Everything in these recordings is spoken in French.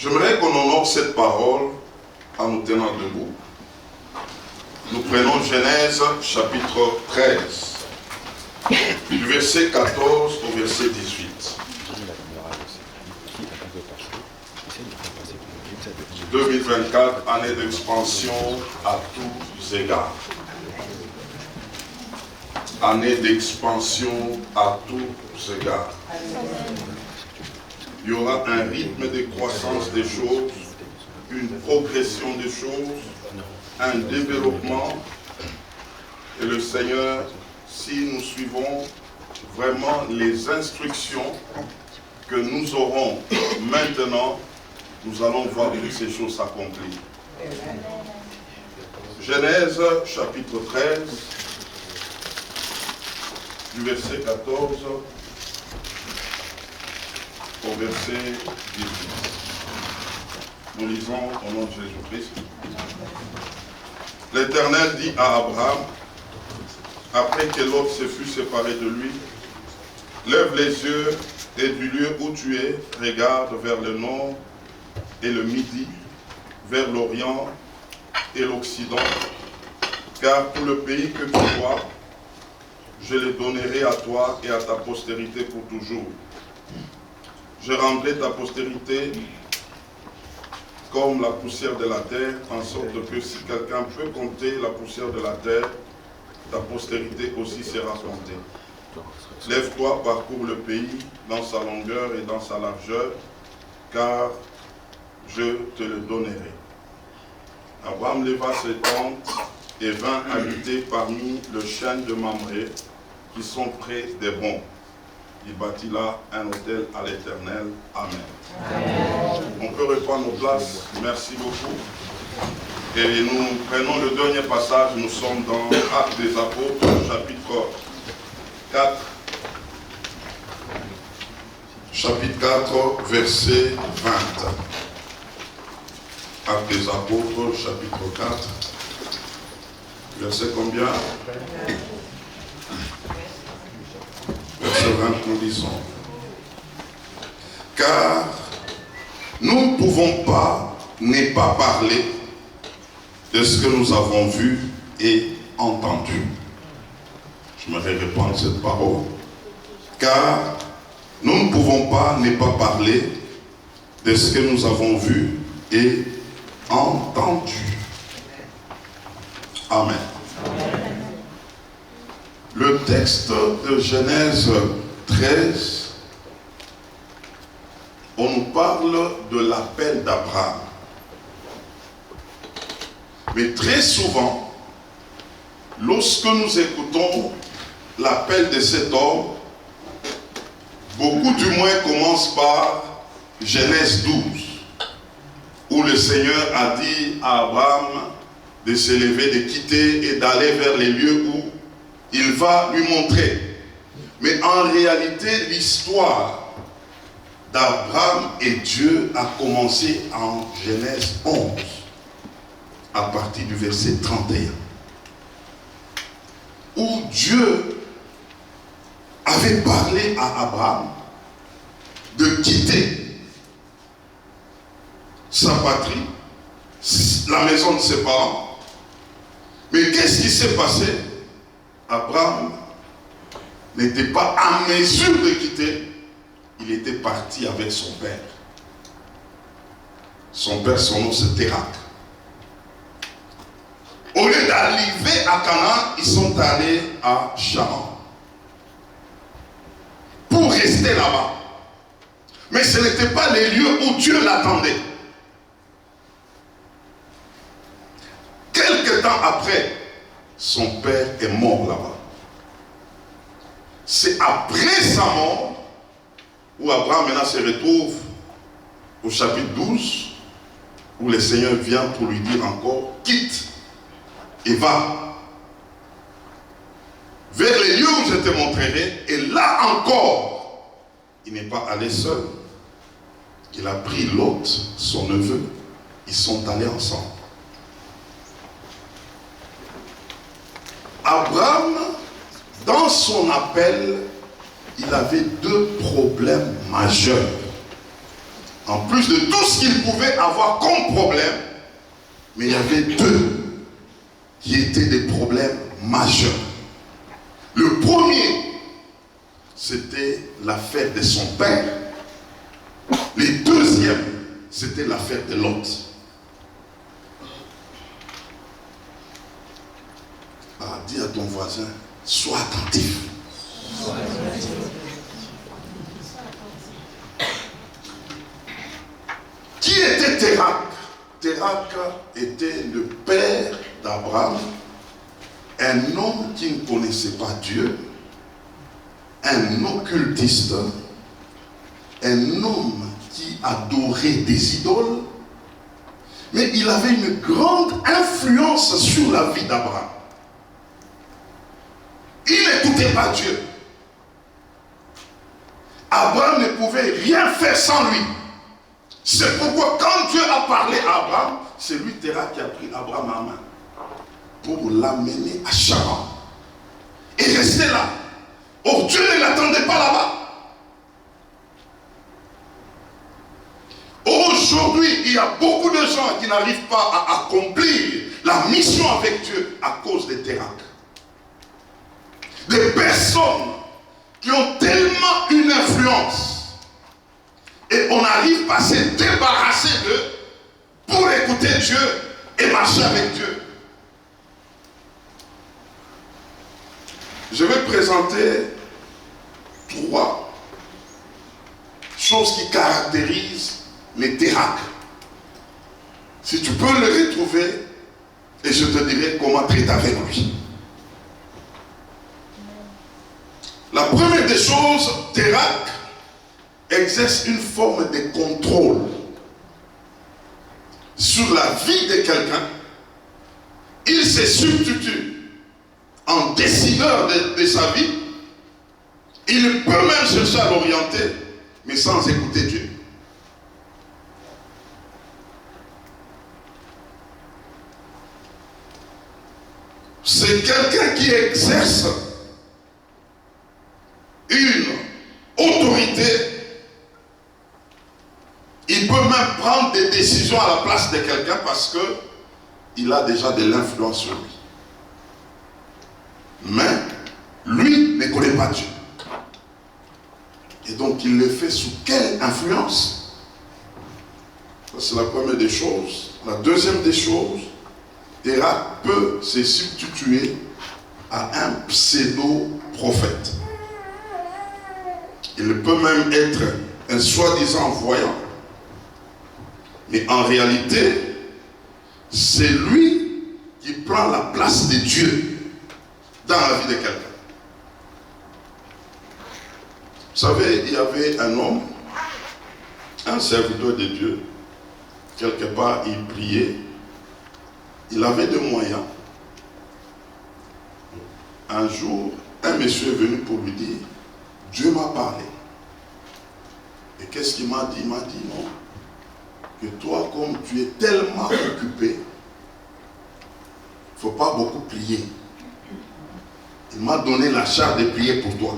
J'aimerais qu'on honore cette parole en nous tenant debout. Nous prenons Genèse chapitre 13, du verset 14 au verset 18. 2024, année d'expansion à tous égards. Année d'expansion à tous égards. Il y aura un rythme de croissance des choses, une progression des choses, un développement. Et le Seigneur, si nous suivons vraiment les instructions que nous aurons maintenant, nous allons voir toutes ces choses s'accomplir. Genèse chapitre 13, du verset 14 au verset 18. Nous lisons au nom de Jésus-Christ. L'Éternel dit à Abraham, après que Lot se fut séparé de lui, lève les yeux et du lieu où tu es, regarde vers le nord et le midi, vers l'Orient et l'Occident, car tout le pays que tu vois, je le donnerai à toi et à ta postérité pour toujours. Je rendrai ta postérité comme la poussière de la terre, en sorte que si quelqu'un peut compter la poussière de la terre, ta postérité aussi sera comptée. Lève-toi, parcours le pays dans sa longueur et dans sa largeur, car je te le donnerai. Abraham leva ses tentes et vint habiter parmi le chêne de Mamré, qui sont près d'Hébron. Il bâtit là un autel à l'Éternel. Amen. Amen. On peut reprendre nos places. Merci beaucoup. Et nous prenons le dernier passage. Nous sommes dans Actes des Apôtres, chapitre 4. Chapitre 4, verset 20. Actes des Apôtres, chapitre 4. Verset combien? Verset 20, nous disons. Car nous ne pouvons pas ne pas parler de ce que nous avons vu et entendu. Je me répète cette parole. Car nous ne pouvons pas ne pas parler de ce que nous avons vu et entendu. Amen. Le texte de Genèse 13, on nous parle de l'appel d'Abraham. Mais très souvent, lorsque nous écoutons l'appel de cet homme, beaucoup du moins commencent par Genèse 12, où le Seigneur a dit à Abraham de s'élever, de quitter et d'aller vers les lieux où il va lui montrer. Mais en réalité, l'histoire d'Abraham et Dieu a commencé en Genèse 11, à partir du verset 31, où Dieu avait parlé à Abraham de quitter sa patrie, la maison de ses parents. Mais qu'est-ce qui s'est passé? Abraham n'était pas en mesure de quitter. Il était parti avec son père. Son père, son nom c'est Térak. Au lieu d'arriver à Canaan, ils sont allés à Charan pour rester là-bas. Mais ce n'était pas les lieux où Dieu l'attendait. Quelque temps après, son père est mort là-bas. C'est après sa mort où Abraham maintenant se retrouve au chapitre 12, où le Seigneur vient pour lui dire encore, quitte et va vers les lieux où je te montrerai. Et là encore, il n'est pas allé seul. Il a pris Lot, son neveu. Ils sont allés ensemble. Abraham, dans son appel, il avait deux problèmes majeurs En plus de tout ce qu'il pouvait avoir comme problème, mais il y avait deux qui étaient des problèmes majeurs. Le premier, c'était l'affaire de son père. Le deuxième, c'était l'affaire de Lot. Dis à ton voisin, sois attentif. Sois attentif. Qui était Térak? Térak était le père d'Abraham, un homme qui ne connaissait pas Dieu, un occultiste, un homme qui adorait des idoles, mais il avait une grande influence sur la vie d'Abraham. Il n'écoutait pas Dieu. Abraham ne pouvait rien faire sans lui. C'est pourquoi quand Dieu a parlé à Abraham, c'est lui, Térak, qui a pris Abraham en main pour l'amener à Charan. Et rester là. Or, Dieu ne l'attendait pas là-bas. Aujourd'hui, il y a beaucoup de gens qui n'arrivent pas à accomplir la mission avec Dieu à cause des Térak. Des personnes qui ont tellement une influence et on n'arrive pas à se débarrasser d'eux pour écouter Dieu et marcher avec Dieu. Je vais présenter 3 choses qui caractérisent les Térak. Si tu peux le retrouver, et je te dirai comment traiter avec lui. La première des choses, Térak exerce une forme de contrôle sur la vie de quelqu'un. Il se substitue en décideur de sa vie. Il peut même chercher à l'orienter, mais sans écouter Dieu. C'est quelqu'un qui exerce une autorité. Il peut même prendre des décisions à la place de quelqu'un parce qu'il a déjà de l'influence sur lui. Mais lui ne connaît pas Dieu. Et donc il le fait sous quelle influence? C'est la première des choses. La deuxième des choses, Térak peut se substituer à un pseudo-prophète. Il peut même être un soi-disant voyant. Mais en réalité, c'est lui qui prend la place de Dieu dans la vie de quelqu'un. Vous savez, il y avait un homme, un serviteur de Dieu, quelque part il priait, il avait des moyens. Un jour, un monsieur est venu pour lui dire, Dieu m'a parlé. Et qu'est-ce qu'il m'a dit? Il m'a dit non. Que toi, comme tu es tellement occupé, il ne faut pas beaucoup prier. Il m'a donné la charge de prier pour toi.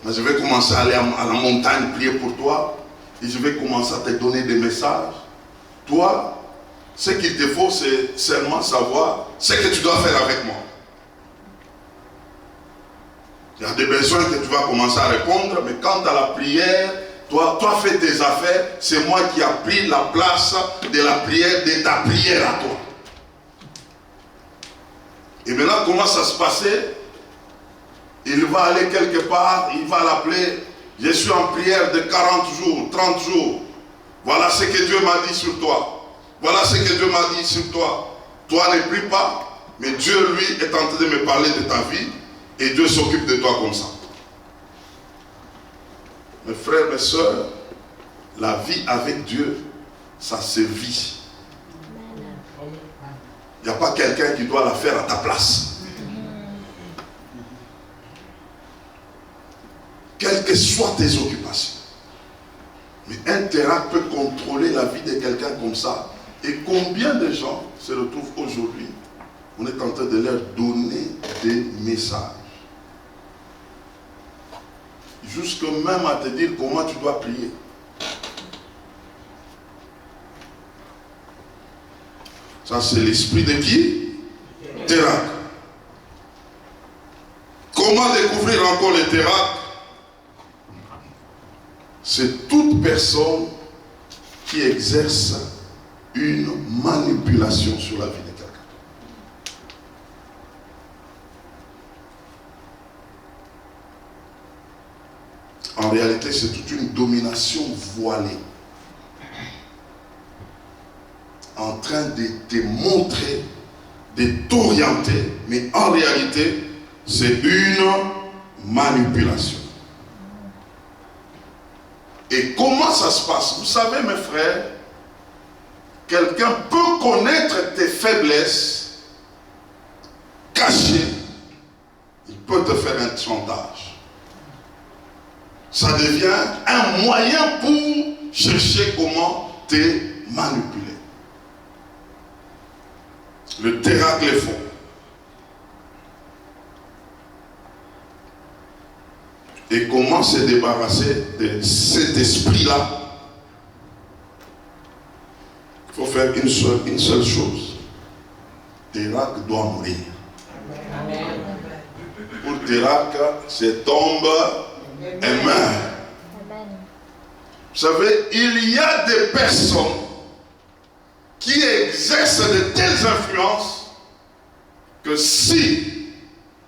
Mais je vais commencer à aller à la montagne prier pour toi. Et je vais commencer à te donner des messages. Toi, ce qu'il te faut, c'est seulement savoir ce que tu dois faire avec moi. Il y a des besoins que tu vas commencer à répondre, mais quant à la prière, toi fais tes affaires, c'est moi qui ai pris la place de la prière, de ta prière à toi. Et maintenant, comment ça se passait? Il va aller quelque part, il va l'appeler, je suis en prière de 40 jours, 30 jours. Voilà ce que Dieu m'a dit sur toi. Voilà ce que Dieu m'a dit sur toi. Toi ne prie pas, mais Dieu lui est en train de me parler de ta vie et Dieu s'occupe de toi comme ça. Mes frères, mes soeurs, la vie avec Dieu, ça se vit. Il n'y a pas quelqu'un qui doit la faire à ta place. Quelles que soient tes occupations. Mais un Térak peut contrôler la vie de quelqu'un comme ça. Et combien de gens se retrouvent aujourd'hui? On est en train de leur donner des messages. jusque même à te dire comment tu dois prier. Ça, c'est l'esprit de qui? Térac. Comment découvrir encore les Térac? C'est toute personne qui exerce une manipulation sur la vie de quelqu'un. En réalité, c'est toute une domination voilée, en train de te montrer, de t'orienter, mais en réalité, c'est une manipulation. Et comment ça se passe? Vous savez, mes frères, quelqu'un peut connaître tes faiblesses cachées, il peut te faire un chantage. Ça devient un moyen pour chercher comment te manipuler. Le Térac les font. Et comment se débarrasser de cet esprit-là? Il faut faire une seule chose. Térac doit mourir. Amen. Pour Térac, c'est tombe et meurt. Vous savez, il y a des personnes qui exercent de telles influences que si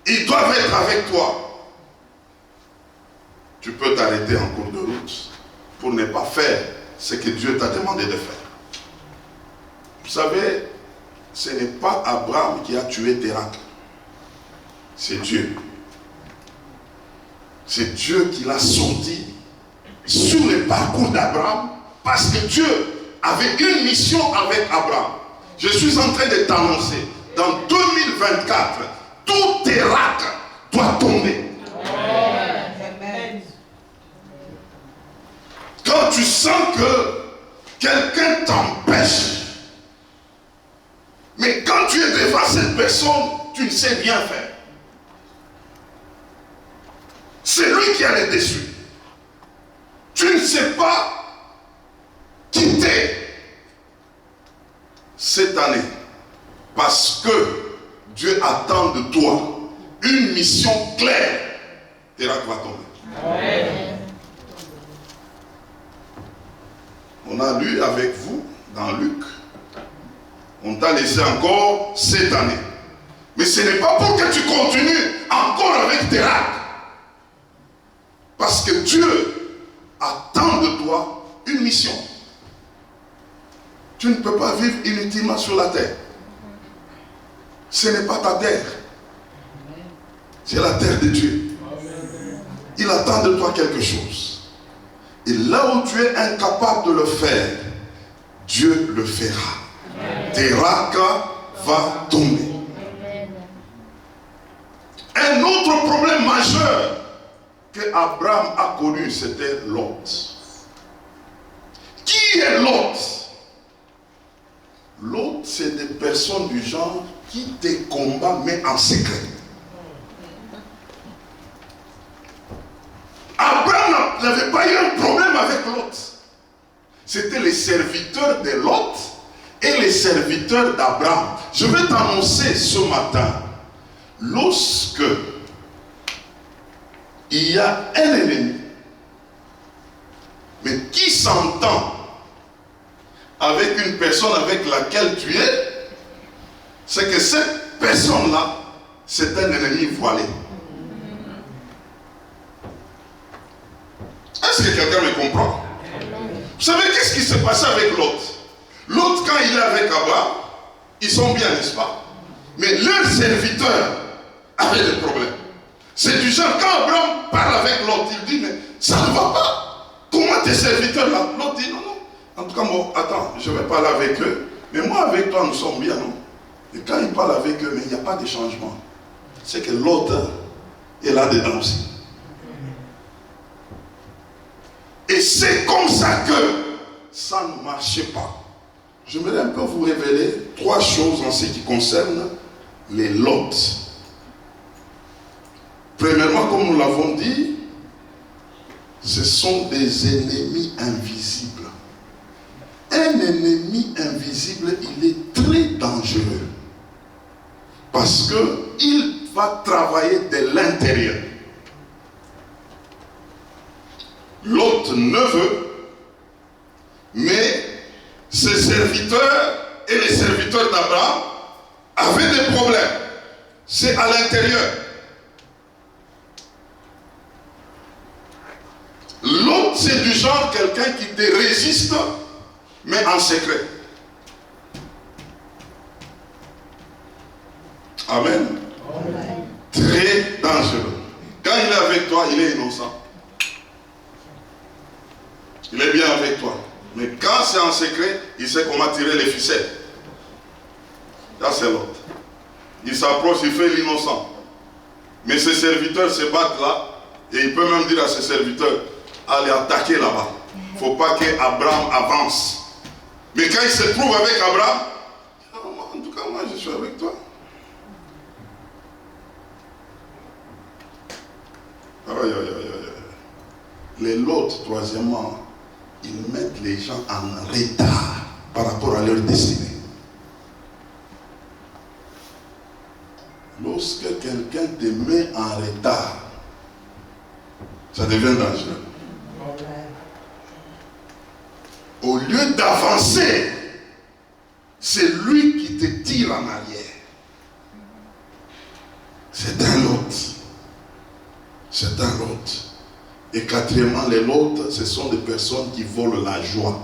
ils doivent être avec toi, tu peux t'arrêter en cours de route pour ne pas faire ce que Dieu t'a demandé de faire. Vous savez, ce n'est pas Abraham qui a tué Térac. C'est Dieu. C'est Dieu qui l'a sorti sur le parcours d'Abraham parce que Dieu avait une mission avec Abraham. Je suis en train de t'annoncer, dans 2024, tout Térac doit tomber. Amen. Quand tu sens que quelqu'un t'empêche, mais quand tu es devant cette personne, tu ne sais rien faire. C'est lui qui a le dessus. Tu ne sais pas quitter cette année parce que Dieu attend de toi une mission claire. Térac va tomber. Amen. On a lu avec vous dans Luc. On t'a laissé encore cette année. Mais ce n'est pas pour que tu continues encore avec Térac. Parce que Dieu attend de toi une mission. Tu ne peux pas vivre inutilement sur la terre. Ce n'est pas ta terre. C'est la terre de Dieu. Il attend de toi quelque chose. Et là où tu es incapable de le faire, Dieu le fera. Térac va tomber. Un autre problème majeur que Abraham a connu, c'était Lot. Qui est Lot? Lot, c'est des personnes du genre qui te combattent, mais en secret. Abraham n'avait pas eu un problème avec Lot. C'était les serviteurs de Lot et les serviteurs d'Abraham. Je vais t'annoncer ce matin, lorsque il y a un ennemi, mais qui s'entend avec une personne avec laquelle tu es, c'est que cette personne-là, c'est un ennemi voilé. Est-ce que quelqu'un me comprend? Vous savez qu'est-ce qui s'est passé avec l'autre? L'autre, quand il est avec Abraham, ils sont bien, n'est-ce pas? Mais leurs serviteurs avaient des problèmes. C'est du genre, quand Abraham parle avec l'autre, il dit, mais ça ne va pas. Comment tes serviteurs là? L'autre dit, non, non. En tout cas, bon, attends, je vais parler avec eux. Mais moi, avec toi, nous sommes bien, non? Et quand il parle avec eux, mais il n'y a pas de changement. C'est que l'autre est là-dedans aussi. Et c'est comme ça que ça ne marchait pas. J'aimerais un peu vous révéler 3 choses en ce qui concerne les Lots. Premièrement, comme nous l'avons dit, ce sont des ennemis invisibles. Un ennemi invisible, il est très dangereux. Parce qu'il va travailler de l'intérieur. L'autre ne veut, mais ses serviteurs et les serviteurs d'Abraham avaient des problèmes. C'est à l'intérieur. L'autre, c'est du genre quelqu'un qui te résiste, mais en secret. Amen. Amen. Très dangereux. Quand il est avec toi, il est innocent. Il est bien avec toi. Mais quand c'est en secret, il sait comment tirer les ficelles. Ça, c'est l'autre. Il s'approche, il fait l'innocent. Mais ses serviteurs se battent là, et il peut même dire à ses serviteurs, allez attaquer là-bas. Il ne faut pas qu'Abraham avance. Mais quand il se trouve avec Abraham, en tout cas, moi, je suis avec toi. Aïe, aïe, aïe, aïe. Les Lot, troisièmement, ils mettent les gens en retard par rapport à leur destinée. Lorsque quelqu'un te met en retard, ça devient dangereux. Au lieu d'avancer, c'est lui qui te tire en arrière. C'est un autre. C'est un autre. Et quatrièmement, les autres, ce sont des personnes qui volent la joie.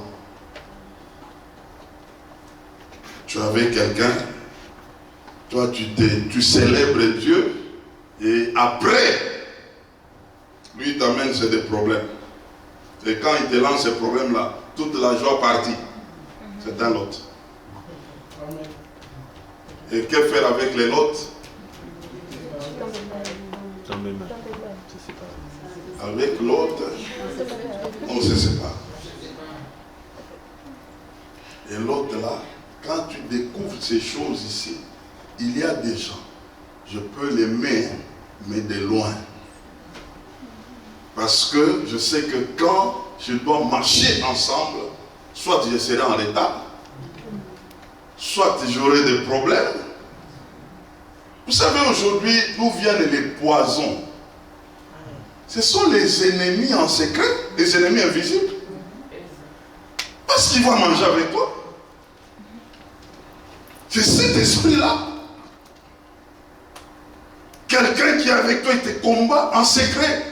Tu es avec quelqu'un, toi tu célèbres Dieu, et après, lui il t'amène sur des problèmes. Et quand il te lance ces problèmes-là, toute la joie partit. C'est un autre. Et que faire avec les autres? Avec l'autre, on se sépare. Et l'autre là, quand tu découvres ces choses ici, il y a des gens, je peux l'aimer, mais de loin. Parce que je sais que quand je dois marcher ensemble, soit je serai en retard, soit j'aurai des problèmes. Vous savez, aujourd'hui, d'où viennent les poisons? Ce sont les ennemis en secret, les ennemis invisibles. Parce qu'il va manger avec toi. C'est cet esprit-là. Quelqu'un qui est avec toi, il te combat en secret.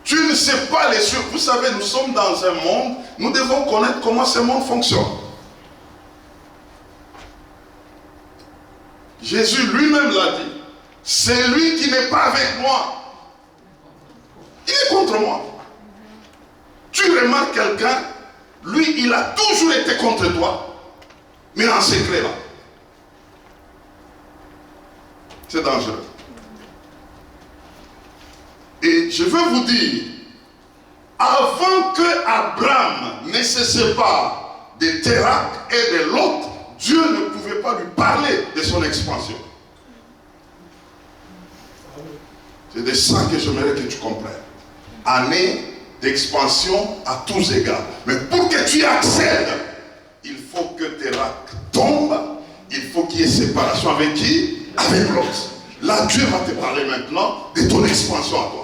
Tu ne sais pas les choses. Vous savez, nous sommes dans un monde, nous devons connaître comment ce monde fonctionne. Jésus lui-même l'a dit. C'est lui qui n'est pas avec moi. Il est contre moi. Tu remarques quelqu'un, lui, il a toujours été contre toi, mais en secret là. C'est dangereux. Et je veux vous dire, avant que Abraham ne se sépare de Térak et de Lot, Dieu ne pouvait pas lui parler de son expansion. C'est de ça que j'aimerais que tu comprennes. Année d'expansion à tous égards. Mais pour que tu y accèdes, il faut que Térak tombe, il faut qu'il y ait séparation avec qui? Avec l'autre. Là, Dieu va te parler maintenant de ton expansion à toi.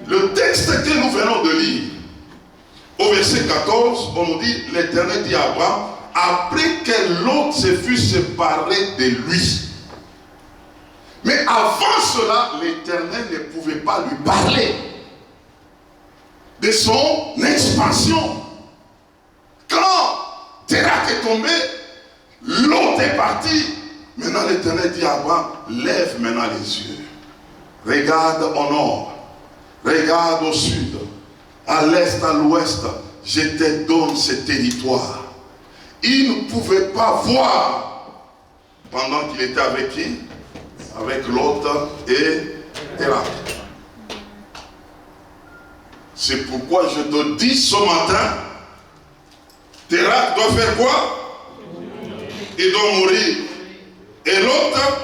Le texte que nous venons de lire, au verset 14, on nous dit, l'Éternel dit à Abraham, après que l'autre se fût séparé de lui. Mais avant cela, l'Éternel ne pouvait pas lui parler de son expansion. Quand Térak est tombé, l'autre est parti. Maintenant l'Éternel dit à Abraham, lève maintenant les yeux. Regarde au nord, regarde au sud, à l'est, à l'ouest. Je te donne ce territoire. Il ne pouvait pas voir pendant qu'il était avec qui? Avec l'autre et Térak. C'est pourquoi je te dis ce matin, Térak doit faire quoi? Il doit mourir. Et l'autre,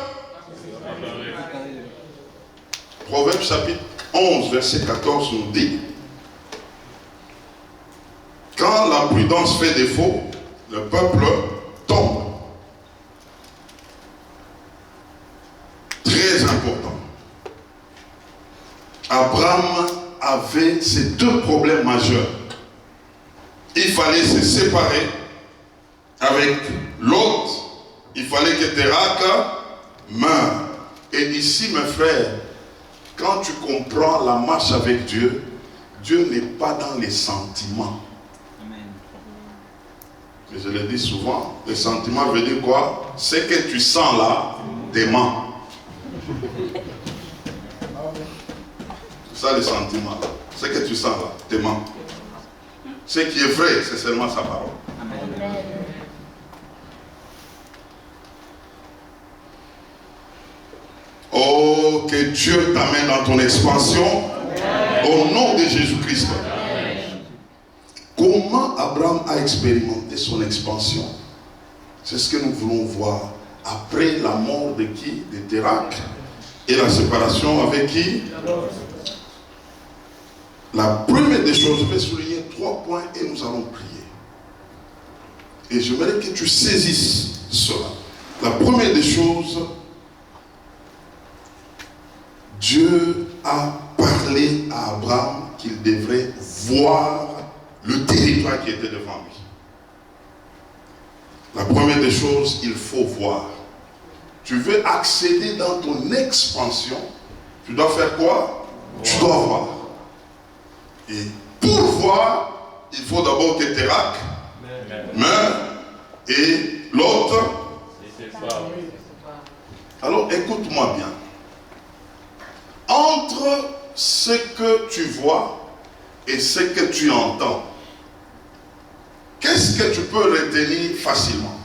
Proverbe chapitre 11, verset 14 nous dit, quand la prudence fait défaut, le peuple tombe. Très important. Abraham avait ces deux problèmes majeurs. Il fallait se séparer avec l'autre. Il fallait que Térak meure. Et ici, mes frères, quand tu comprends la marche avec Dieu, Dieu n'est pas dans les sentiments. Mais je le dis souvent, les sentiments veut dire quoi? Ce que tu sens là, t'aimant. C'est ça les sentiments. Ce que tu sens là, t'aimant. Ce qui est vrai, c'est seulement sa parole. Amen. Oh, que Dieu t'amène dans ton expansion. Amen. Au nom de Jésus-Christ. Comment Abraham a expérimenté son expansion? C'est ce que nous voulons voir. Après la mort de qui? De Térak. Et la séparation avec qui? La première des choses, je vais souligner 3 points et nous allons prier. Et j'aimerais que tu saisisses cela. La première des choses, Dieu a parlé à Abraham qu'il devrait voir le territoire qui était devant lui. La première des choses, il faut voir. Tu veux accéder dans ton expansion, tu dois faire quoi? Tu dois voir. Et pour voir, il faut d'abord que Térak meure et l'autre. Alors écoute-moi bien. Entre ce que tu vois et ce que tu entends, qu'est-ce que tu peux retenir facilement?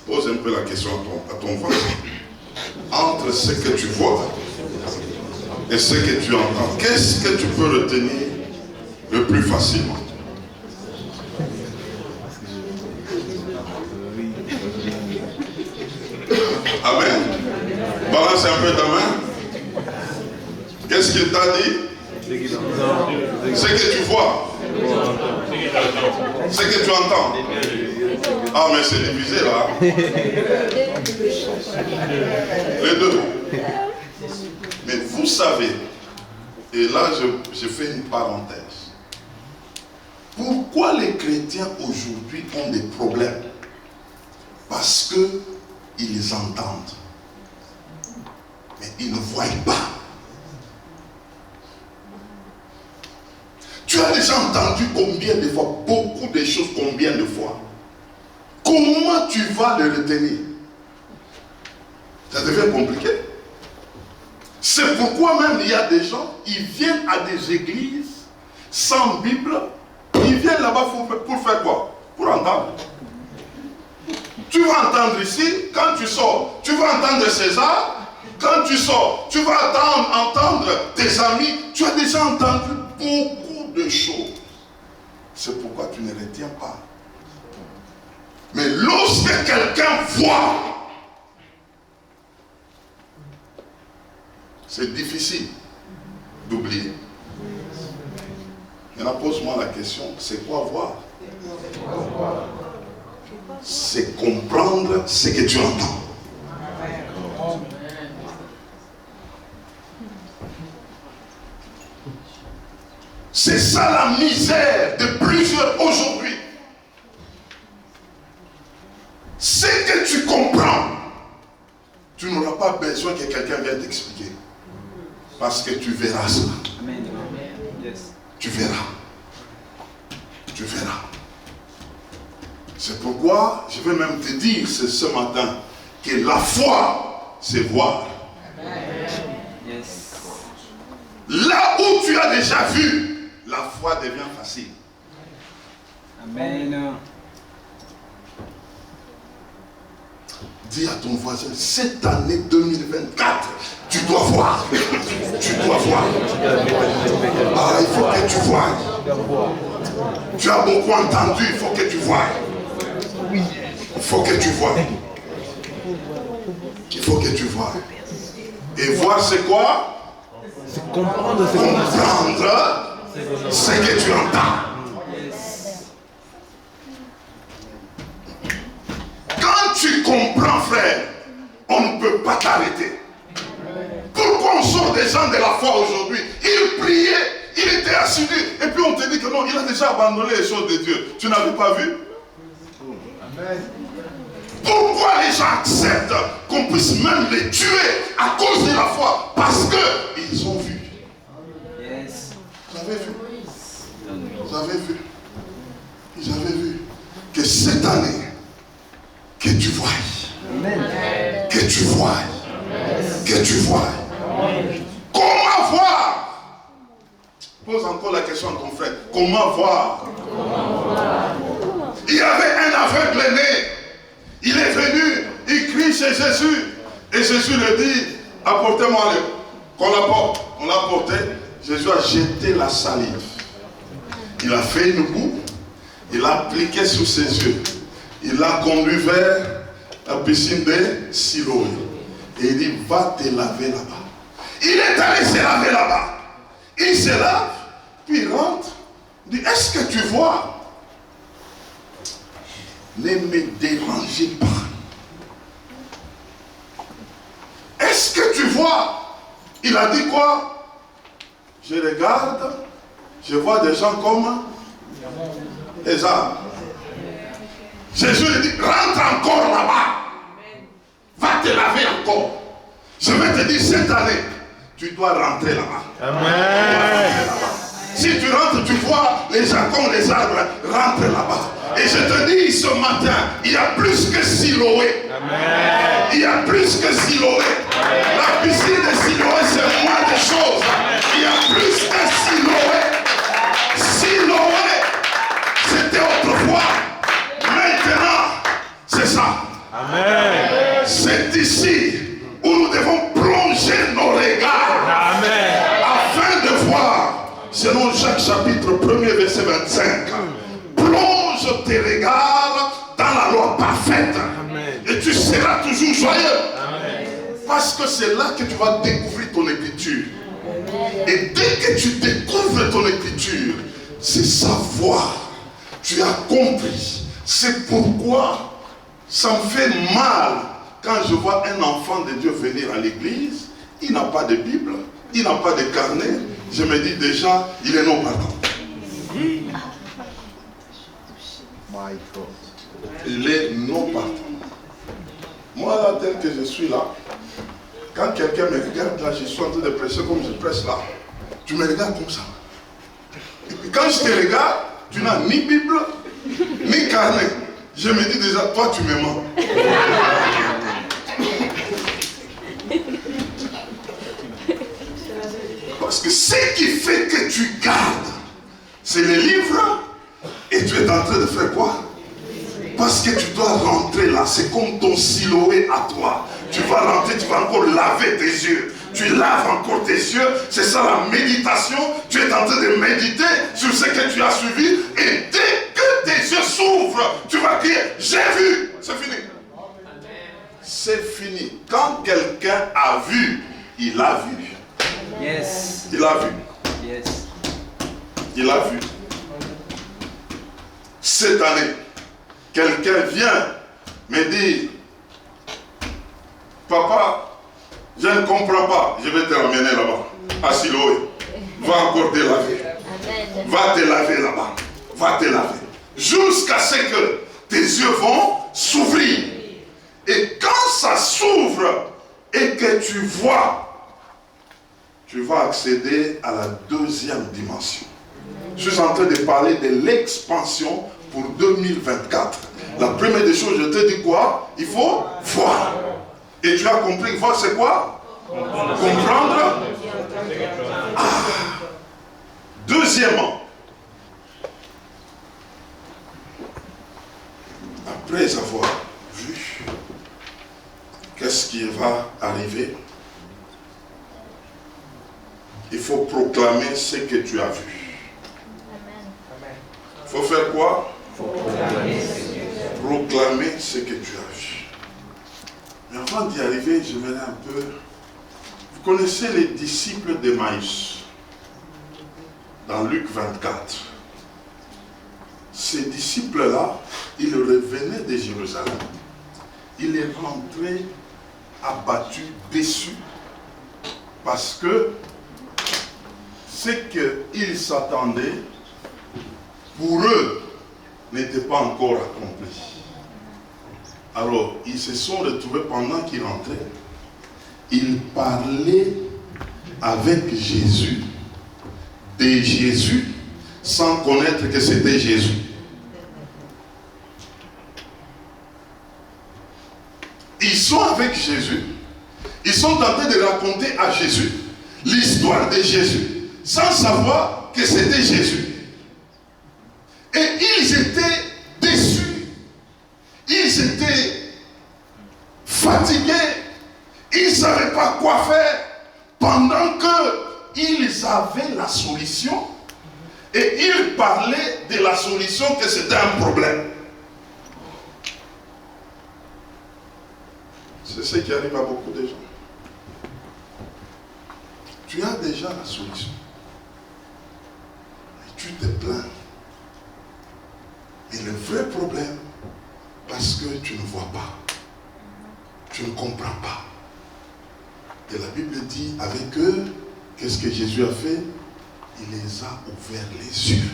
Pose un peu la question à ton voisin. Entre ce que tu vois et ce que tu entends, qu'est-ce que tu peux retenir le plus facilement? Amen. Balance un peu ta main. Qu'est-ce qu'il t'a dit? Ce que tu vois. Ce que tu entends. Ah, mais c'est divisé là. Les deux. Mais vous savez, et là je fais une parenthèse. Pourquoi les chrétiens aujourd'hui ont des problèmes? Parce qu'ils entendent. Mais ils ne voient pas. Tu as déjà entendu combien de fois, beaucoup de choses, combien de fois? Comment tu vas le retenir? Ça devient compliqué. C'est pourquoi même il y a des gens, ils viennent à des églises sans Bible, ils viennent là-bas pour faire quoi? Pour entendre. Tu vas entendre ici, quand tu sors, tu vas entendre César, quand tu sors, tu vas entendre tes amis, tu as déjà entendu beaucoup de choses. C'est pourquoi tu ne retiens pas. Mais lorsque quelqu'un voit, c'est difficile d'oublier. Maintenant, pose-moi la question, c'est quoi voir? C'est comprendre ce que tu entends. C'est ça la misère de plusieurs aujourd'hui. Ce que tu comprends, tu n'auras pas besoin que quelqu'un vienne t'expliquer. Parce que tu verras ça. Amen. Yes. Tu verras. Tu verras. C'est pourquoi je vais même te dire ce matin que la foi, c'est voir. Yes. Là où tu as déjà vu, la foi devient facile. Amen. Dis à ton voisin, cette année 2024, tu dois voir. Tu dois voir. Ah, il faut que tu vois. Tu as beaucoup entendu, il faut que tu vois. Il faut que tu vois. Il faut que tu vois. Et voir c'est quoi? Comprendre ce que tu entends. Quand tu comprends, frère, on ne peut pas t'arrêter. Pourquoi on sort des gens de la foi aujourd'hui? Ils priaient, ils étaient assidus, et puis on te dit que non, il a déjà abandonné les choses de Dieu. Tu n'avais pas vu? Amen. Pourquoi les gens acceptent qu'on puisse même les tuer à cause de la foi? Parce qu'ils ont vu. Yes. Vous avez vu? Vous avez vu? Ils avaient vu que cette année, que tu vois, que tu vois, que tu vois. Comment voir? Pose encore la question à ton frère. Comment voir? Il y avait un aveugle né. Il est venu, il crie chez Jésus. Et Jésus lui dit, apportez-moi le. Qu'on l'apporte. On l'a apporté. Jésus a jeté la salive. Il a fait une boue. Il l'a appliqué sur ses yeux. Il l'a conduit vers la piscine de Siloé. Et il dit, va te laver là-bas. Il est allé se laver là-bas. Il se lave, puis il rentre. Il dit, est-ce que tu vois? Ne me dérangez pas. Est-ce que tu vois? Il a dit quoi? Je regarde, je vois des gens comme les arbres. Jésus lui dit, rentre encore là-bas. Va te laver encore. Je vais te dire, cette année, tu dois rentrer là-bas. Amen. Si tu rentres, tu vois les gens comme les arbres, rentre là-bas. Et je te dis ce matin, il y a plus que Siloé. Amen. Il y a plus que Siloé. Amen. La piscine de Siloé, c'est moins de choses. Amen. Il y a plus que Siloé. Siloé, c'était autrefois. Maintenant, c'est ça. Amen. C'est ici où nous devons plonger nos regards. Amen. Afin de voir, selon Jacques chapitre 1er, verset 25. Plonge tes regards dans la loi parfaite. Amen. Et tu seras toujours joyeux. Amen. Parce que c'est là que tu vas découvrir ton écriture. Amen. Et dès que tu découvres ton écriture, c'est savoir. Tu as compris. C'est pourquoi ça me fait mal quand je vois un enfant de Dieu venir à l'église. Il n'a pas de Bible, il n'a pas de carnet. Je me dis déjà, il est non partant. Il est non partant. Moi, là, tel que je suis là, quand quelqu'un me regarde là, je suis en train de prêcher comme je prêche là. Tu me regardes comme ça. Et puis quand je te regarde, tu n'as ni Bible, ni carnet. Je me dis déjà, toi tu me mens. Parce que ce qui fait que tu gardes, c'est les livres. Et tu es en train de faire quoi? Parce que tu dois rentrer là. C'est comme ton Siloé à toi. Tu vas rentrer, tu vas encore laver tes yeux. Tu laves encore tes yeux. C'est ça la méditation. Tu es en train de méditer sur ce que tu as suivi. Et dès que tes yeux s'ouvrent, tu vas crier, j'ai vu. C'est fini. C'est fini. Quand quelqu'un a vu, il a vu. Yes. Il a vu. Yes. Il a vu. Cette année, quelqu'un vient me dire, papa, je ne comprends pas, je vais te ramener là-bas, à Siloé. Va encore te laver. Va te laver là-bas. Va te laver. Jusqu'à ce que tes yeux vont s'ouvrir. Et quand ça s'ouvre et que tu vois, tu vas accéder à la deuxième dimension. Je suis en train de parler de l'expansion pour 2024. La première des choses, je te dis quoi? Il faut voir. Et tu as compris, voir c'est quoi? Comprendre. Ah. Deuxièmement, après avoir vu, qu'est-ce qui va arriver? Il faut proclamer ce que tu as vu. Il faut faire quoi? Proclamer ce que tu as vu. Mais avant d'y arriver, j'aimerais un peu Vous connaissez les disciples d'Emmaüs dans Luc 24. Ces disciples-là, ils revenaient de Jérusalem. Ils est rentrés abattus, déçus, parce que ce qu'ils s'attendaient, pour eux, n'était pas encore accompli. Alors, ils se sont retrouvés pendant qu'ils rentraient. Ils parlaient avec Jésus, de Jésus, sans connaître que c'était Jésus. Ils sont avec Jésus, ils sont en train de raconter à Jésus l'histoire de Jésus, sans savoir que c'était Jésus. Et ils étaient déçus, ils étaient fatigués, ils ne savaient pas quoi faire, pendant qu'ils avaient la solution, et ils parlaient de la solution que c'était un problème. C'est ce qui arrive à beaucoup de gens. Tu as déjà la solution. Et tu te plains. Mais le vrai problème, parce que tu ne vois pas, tu ne comprends pas. Et la Bible dit, avec eux, qu'est-ce que Jésus a fait? Il les a ouverts les yeux.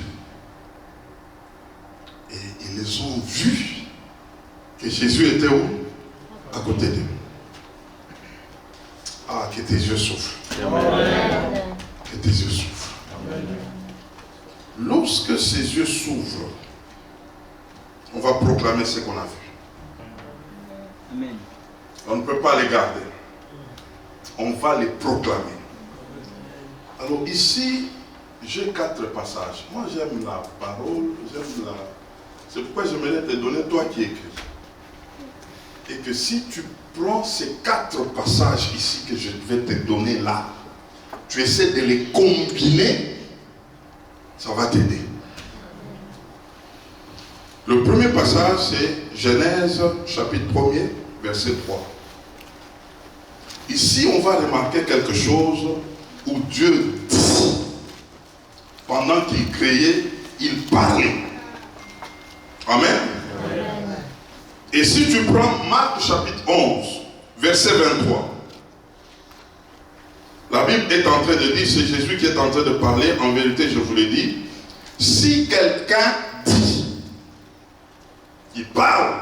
Et ils les ont vus que Jésus était où? À côté d'eux. Ah, que tes yeux souffrent. Amen. Que tes yeux souffrent. Amen. Lorsque ces yeux s'ouvrent, on va proclamer ce qu'on a vu. Amen. On ne peut pas les garder. On va les proclamer. Alors ici, j'ai 4 passages. Moi j'aime la parole, j'aime la... C'est pourquoi j'aimerais te donner toi qui écris. Et que si tu prends ces 4 passages ici que je vais te donner là, tu essaies de les combiner, ça va t'aider. Le premier passage, c'est Genèse, chapitre 1er, verset 3. Ici, on va remarquer quelque chose où Dieu dit, pendant qu'il créait, il parlait. Amen. Et si tu prends Marc chapitre 11, verset 23, la Bible est en train de dire, c'est Jésus qui est en train de parler, en vérité je vous l'ai dit, si quelqu'un dit, il parle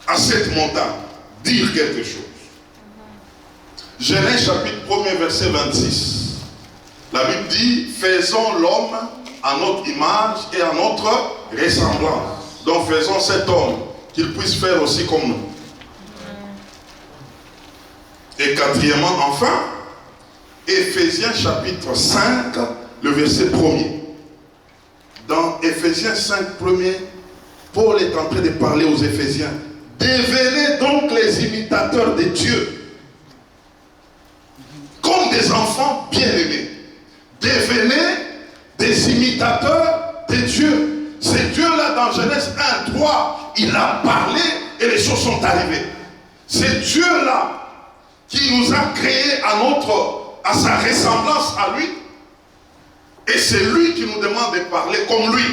à cette montagne, dire quelque chose. Genèse chapitre 1er, verset 26, la Bible dit, faisons l'homme à notre image et à notre ressemblance. Donc faisons cet homme qu'il puisse faire aussi comme nous. Et quatrièmement, enfin, Éphésiens chapitre 5, le verset 1er. Dans Éphésiens 5, 1er, Paul est en train de parler aux Éphésiens. Devenez donc les imitateurs de Dieu, comme des enfants bien-aimés. Devenez des imitateurs de Dieu. C'est Dieu-là dans Genèse 1, 3, il a parlé et les choses sont arrivées. C'est Dieu-là qui nous a créés à sa ressemblance à lui. Et c'est lui qui nous demande de parler comme lui.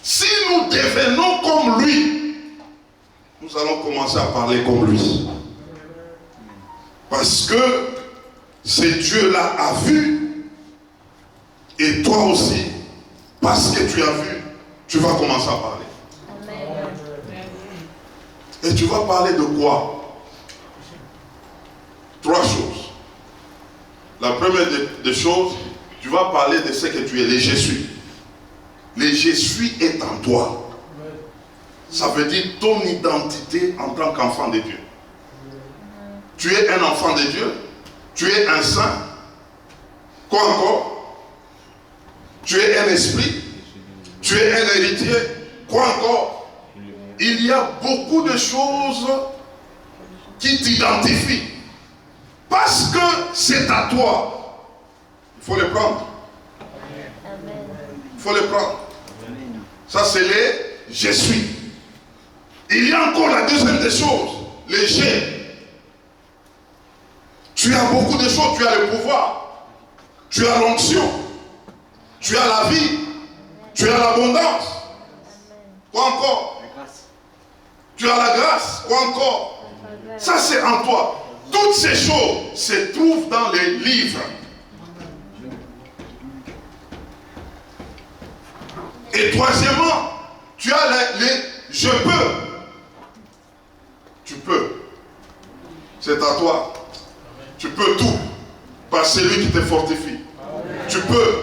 Si nous devenons comme lui, nous allons commencer à parler comme lui. Parce que ce Dieu-là a vu, et toi aussi, parce que tu as vu, tu vas commencer à parler. Amen. Et tu vas parler de quoi? 3 choses. La première des choses, tu vas parler de ce que tu es, les je suis. Le je suis est en toi. Ça veut dire ton identité en tant qu'enfant de Dieu. Tu es un enfant de Dieu. Tu es un saint. Quoi encore? Tu es un esprit. Tu es un héritier. Quoi encore? Il y a beaucoup de choses qui t'identifient. Parce que c'est à toi. Il faut les prendre. Il faut les prendre. Ça c'est les je suis. Il y a encore la deuxième des choses. Les j'ai. Tu as beaucoup de choses, tu as le pouvoir, tu as l'onction, tu as la vie, tu as l'abondance. Quoi encore? Tu as la grâce. Quoi encore? Ça c'est en toi. Toutes ces choses se trouvent dans les livres. Et troisièmement, tu as les je peux. Tu peux. C'est à toi. Tu peux tout. Par celui qui te fortifie. Tu peux.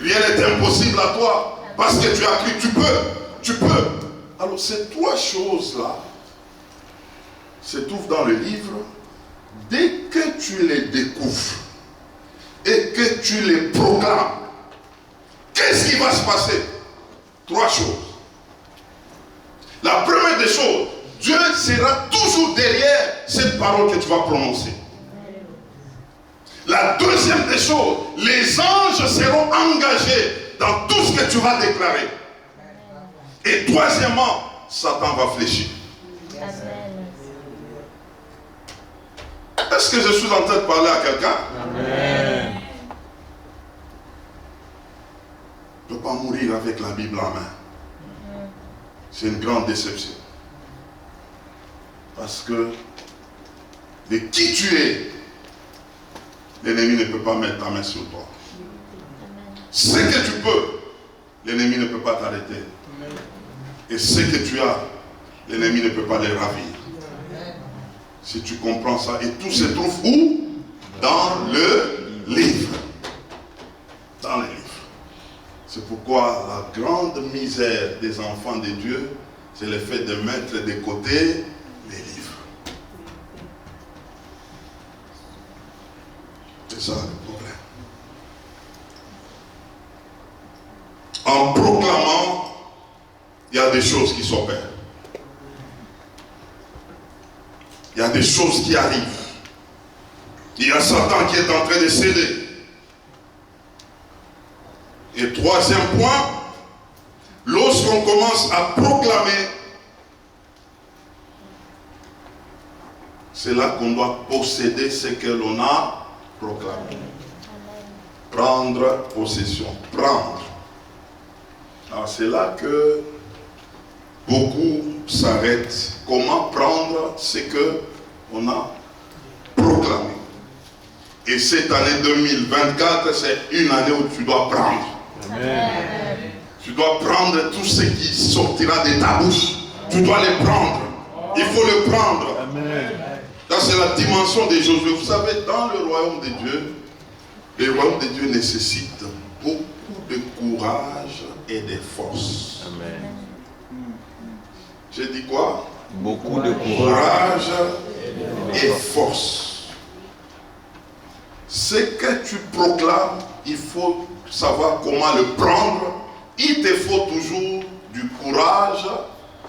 Rien n'est impossible à toi. Parce que tu as cru. Tu peux. Tu peux. Alors ces trois choses-là se trouvent dans le livre. Dès que tu les découvres et que tu les proclames, qu'est-ce qui va se passer? Trois choses. La première des choses, Dieu sera toujours derrière cette parole que tu vas prononcer. La deuxième des choses, les anges seront engagés dans tout ce que tu vas déclarer. Et troisièmement, Satan va fléchir. Est-ce que je suis en train de parler à quelqu'un? Amen. Tu ne peux pas mourir avec la Bible en main. C'est une grande déception. Parce que de qui tu es, l'ennemi ne peut pas mettre ta main sur toi. Ce que tu peux, l'ennemi ne peut pas t'arrêter. Et ce que tu as, l'ennemi ne peut pas les ravir. Si tu comprends ça, et tout se trouve où? Dans le livre. Dans le livre. C'est pourquoi la grande misère des enfants de Dieu, c'est le fait de mettre de côté les livres. C'est ça le problème. En proclamant, il y a des choses qui s'opèrent. Il y a des choses qui arrivent. Il y a Satan qui est en train de céder. Et troisième point, lorsqu'on commence à proclamer, c'est là qu'on doit posséder ce que l'on a proclamé. Prendre possession. Prendre. Alors c'est là que beaucoup s'arrêtent. Comment prendre ce qu'on a proclamé? Et cette année 2024, c'est une année où tu dois prendre. Amen. Tu dois prendre tout ce qui sortira de ta bouche. Tu dois le prendre. Il faut le prendre. Amen. Ça, c'est la dimension de Josué. Vous savez, dans le royaume de Dieu, le royaume de Dieu nécessite beaucoup de courage et de force. Amen. J'ai dit quoi? Beaucoup de courage. Courage et force. Ce que tu proclames, il faut savoir comment le prendre. Il te faut toujours du courage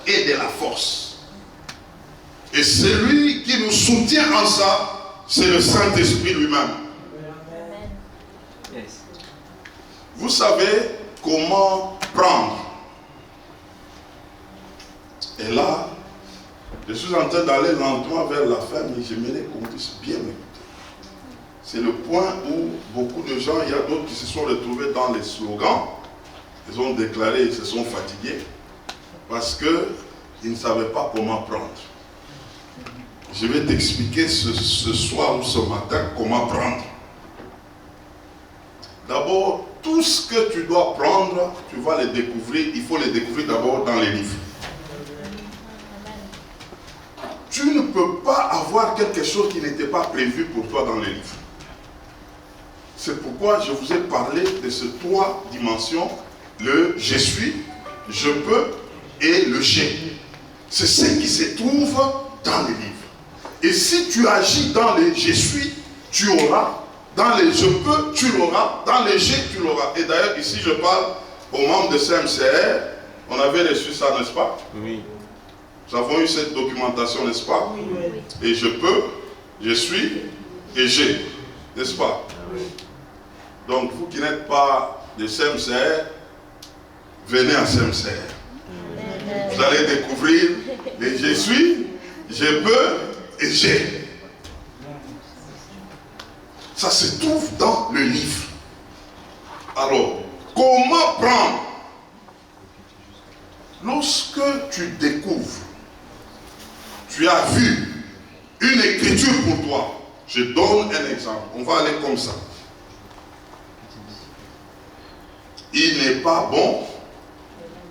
et de la force. Et celui qui nous soutient en ça, c'est le Saint-Esprit lui-même. Vous savez comment prendre. Et là, je suis en train d'aller lentement vers la fin, mais j'aimerais qu'on puisse bien m'écouter. C'est le point où beaucoup de gens, il y a d'autres qui se sont retrouvés dans les slogans. Ils ont déclaré, ils se sont fatigués parce qu'ils ne savaient pas comment prendre. Je vais t'expliquer ce soir ou ce matin comment prendre. D'abord, tout ce que tu dois prendre, tu vas le découvrir. Il faut le découvrir d'abord dans les livres. Tu ne peux pas avoir quelque chose qui n'était pas prévu pour toi dans les livres. C'est pourquoi je vous ai parlé de ces trois dimensions. Le je suis, je peux et le j'ai. C'est ce qui se trouve dans les livres. Et si tu agis dans les je suis, tu auras. Dans les je peux, tu l'auras. Dans les j'ai, tu l'auras. Et d'ailleurs, ici, je parle aux membres de CMCR. On avait reçu ça, n'est-ce pas? Oui. Nous avons eu cette documentation, n'est-ce pas? Oui. Et je peux, je suis et j'ai. N'est-ce pas? Oui. Donc, vous qui n'êtes pas de CMCR, venez à CMCR. Vous allez découvrir les je suis, je peux et j'ai. Ça se trouve dans le livre. Alors, comment prendre? Lorsque tu découvres, tu as vu une écriture pour toi. Je donne un exemple. On va aller comme ça. Il n'est pas bon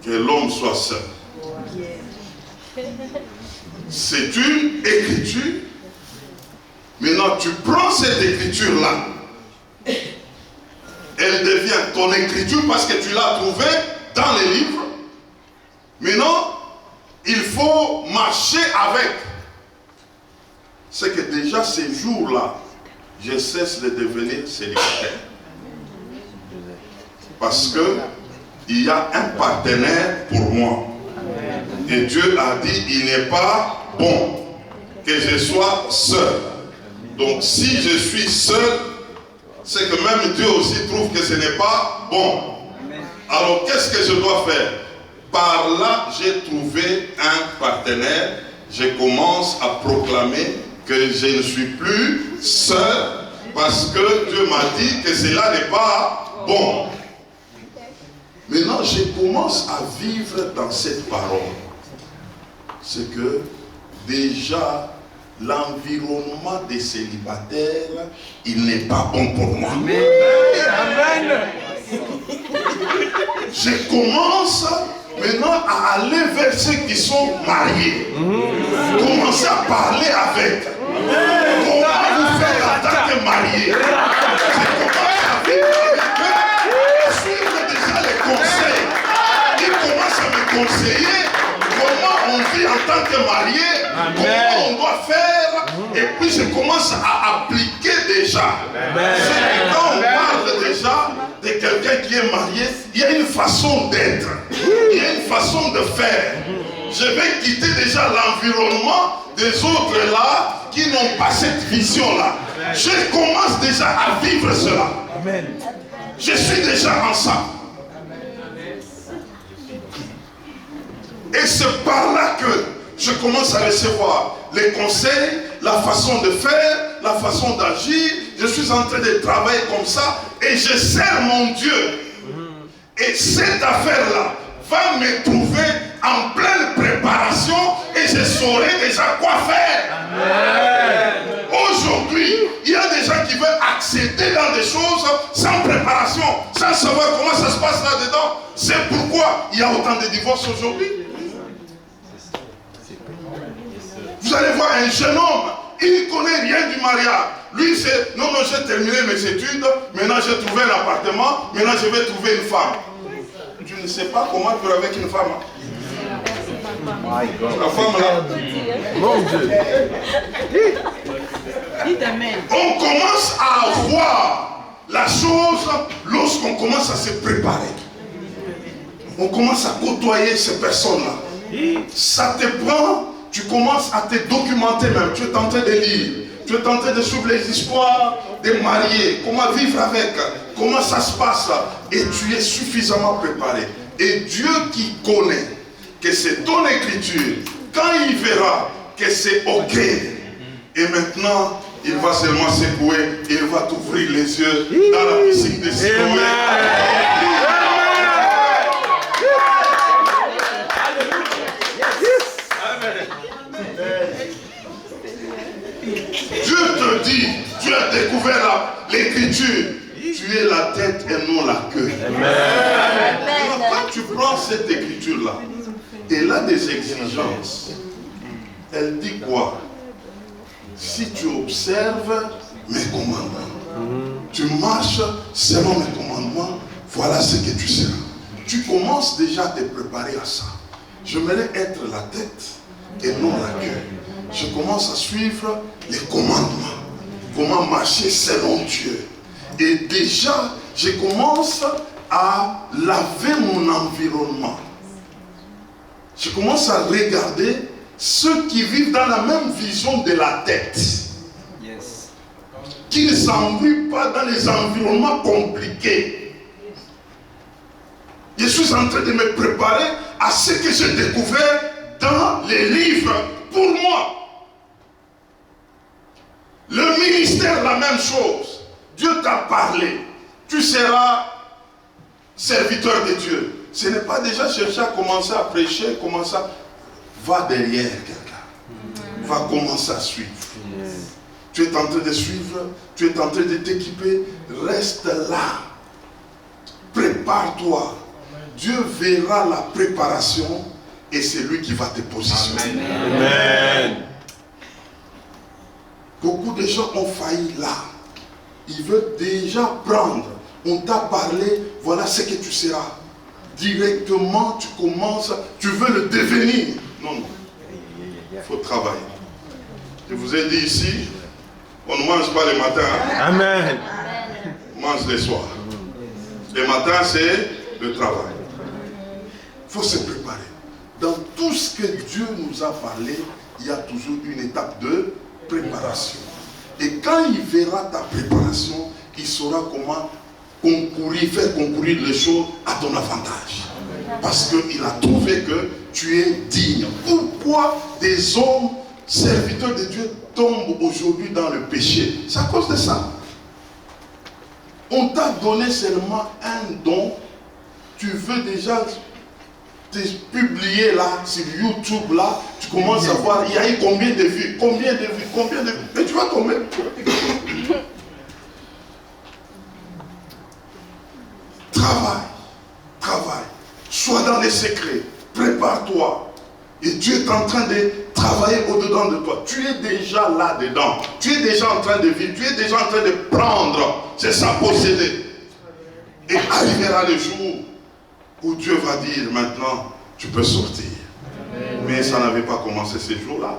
que l'homme soit seul. C'est une écriture. Maintenant, tu prends cette écriture-là. Elle devient ton écriture parce que tu l'as trouvée dans les livres. Maintenant, il faut marcher avec. C'est que déjà ces jours-là, je cesse de devenir célibataire. Parce que il y a un partenaire pour moi. Et Dieu a dit, il n'est pas bon que je sois seul. Donc si je suis seul, c'est que même Dieu aussi trouve que ce n'est pas bon. Alors qu'est-ce que je dois faire? Par là, j'ai trouvé un partenaire. Je commence à proclamer que je ne suis plus seul parce que Dieu m'a dit que cela n'est pas bon. Maintenant, je commence à vivre dans cette parole. C'est que déjà, l'environnement des célibataires, il n'est pas bon pour moi. Amen. Je commence maintenant à aller vers ceux qui sont mariés. Commencer à parler avec. Comment vous faire en tant que marié? Je commence à vivre avec eux, suivre déjà les conseils. Ils commencent à me conseiller comment on vit en tant que marié, comment on doit faire. Et puis je commence à appliquer déjà. C'est quand on parle déjà de quelqu'un qui est marié, il y a une façon d'être, il y a une façon de faire. Je vais quitter déjà l'environnement des autres là qui n'ont pas cette vision-là. Je commence déjà à vivre cela. Je suis déjà en ça. Et c'est par là que je commence à recevoir les conseils, la façon de faire, la façon d'agir. Je suis en train de travailler comme ça et je sers mon Dieu. Et cette affaire-là va me trouver en pleine préparation et je saurai déjà quoi faire. Aujourd'hui, il y a des gens qui veulent accéder dans des choses sans préparation, sans savoir comment ça se passe là-dedans. C'est pourquoi il y a autant de divorces aujourd'hui. Vous allez voir un jeune homme, il ne connaît rien du mariage. Lui, c'est, non, j'ai terminé mes études, maintenant j'ai trouvé un appartement, maintenant je vais trouver une femme. Tu ne sais pas comment tu es avec une femme. La femme là. Mon Dieu. On commence à voir la chose lorsqu'on commence à se préparer. On commence à côtoyer ces personnes-là. Ça te prend. Tu commences à te documenter même. Tu es en train de lire. Tu es en train de suivre les histoires des mariés. Comment vivre avec. Comment ça se passe. Et tu es suffisamment préparé. Et Dieu qui connaît que c'est ton écriture, quand il verra que c'est ok, et maintenant, il va seulement secouer. Et il va t'ouvrir les yeux dans la piscine de Siloé. Dieu te dit, tu as découvert l'écriture, tu es la tête et non la queue. Quand tu prends cette écriture-là, elle a des exigences. Elle dit quoi? Si tu observes mes commandements, tu marches selon mes commandements, voilà ce que tu seras. Tu commences déjà à te préparer à ça. J'aimerais être la tête et non la queue. Je commence à suivre les commandements. Comment marcher selon Dieu. Et déjà, je commence à laver mon environnement. Je commence à regarder ceux qui vivent dans la même vision de la tête. Yes. Qui ne s'embrouillent pas dans les environnements compliqués. Je suis en train de me préparer à ce que j'ai découvert dans les livres pour moi. Le ministère, la même chose. Dieu t'a parlé. Tu seras serviteur de Dieu. Ce n'est pas déjà chercher à commencer à prêcher, commencer à... Va derrière quelqu'un. Va commencer à suivre. Tu es en train de suivre, tu es en train de t'équiper. Reste là. Prépare-toi. Dieu verra la préparation et c'est lui qui va te positionner. Amen. Beaucoup de gens ont failli là. Ils veulent déjà prendre. On t'a parlé, voilà ce que tu seras. Directement, tu commences, tu veux le devenir. Non, non. Il faut travailler. Je vous ai dit ici, on ne mange pas le matin. Amen. On mange le soir. Le matin, c'est le travail. Il faut se préparer. Dans tout ce que Dieu nous a parlé, il y a toujours une étape de préparation. Et quand il verra ta préparation, il saura comment concourir, faire concourir les choses à ton avantage. Parce qu'il a trouvé que tu es digne. Pourquoi des hommes serviteurs de Dieu tombent aujourd'hui dans le péché? C'est à cause de ça. On t'a donné seulement un don. Tu veux déjà te publier là, sur YouTube là. Tu commences à voir, il y a eu combien de vues, combien de vues, combien de vues. Mais tu vas tomber. Travaille, travaille. Sois dans les secrets. Prépare-toi. Et Dieu est en train de travailler au-dedans de toi. Tu es déjà là-dedans. Tu es déjà en train de vivre. Tu es déjà en train de prendre. C'est ça, posséder. Et arrivera le jour où Dieu va dire maintenant, tu peux sortir. Mais ça n'avait pas commencé ce jour-là.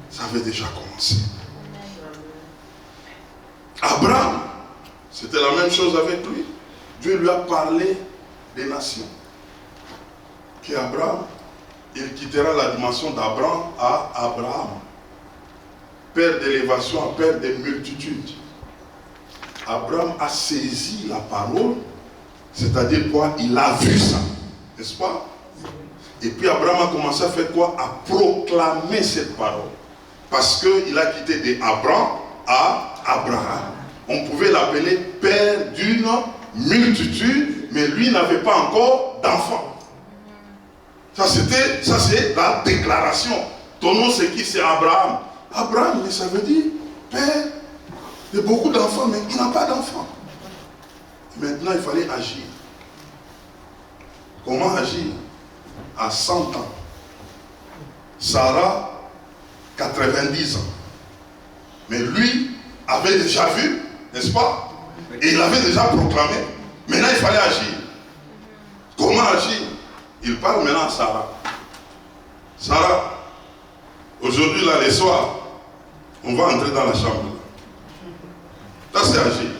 Ça avait déjà commencé. Abraham, c'était la même chose avec lui. Dieu lui a parlé des nations. Qu'Abraham, il quittera la dimension d'Abraham à Abraham. Père d'élévation à père des multitudes. Abraham a saisi la parole, c'est-à-dire quoi? Il a vu ça, n'est-ce pas? Et puis Abraham a commencé à faire quoi? À proclamer cette parole. Parce qu'il a quitté d'Abraham à Abraham. On pouvait l'appeler père d'une multitude, mais lui n'avait pas encore d'enfants. Ça c'est la déclaration. Ton nom c'est qui? C'est Abraham. Abraham, mais ça veut dire père de beaucoup d'enfants, mais il n'a pas d'enfants. Maintenant il fallait agir. Comment agir? À 100 ans. Sarah, 90 ans. Mais lui avait déjà vu, n'est-ce pas? Et il avait déjà proclamé. Maintenant il fallait agir. Comment agir? Il parle maintenant à Sarah. Sarah, aujourd'hui, là, les soirs, on va entrer dans la chambre. Là, c'est agir.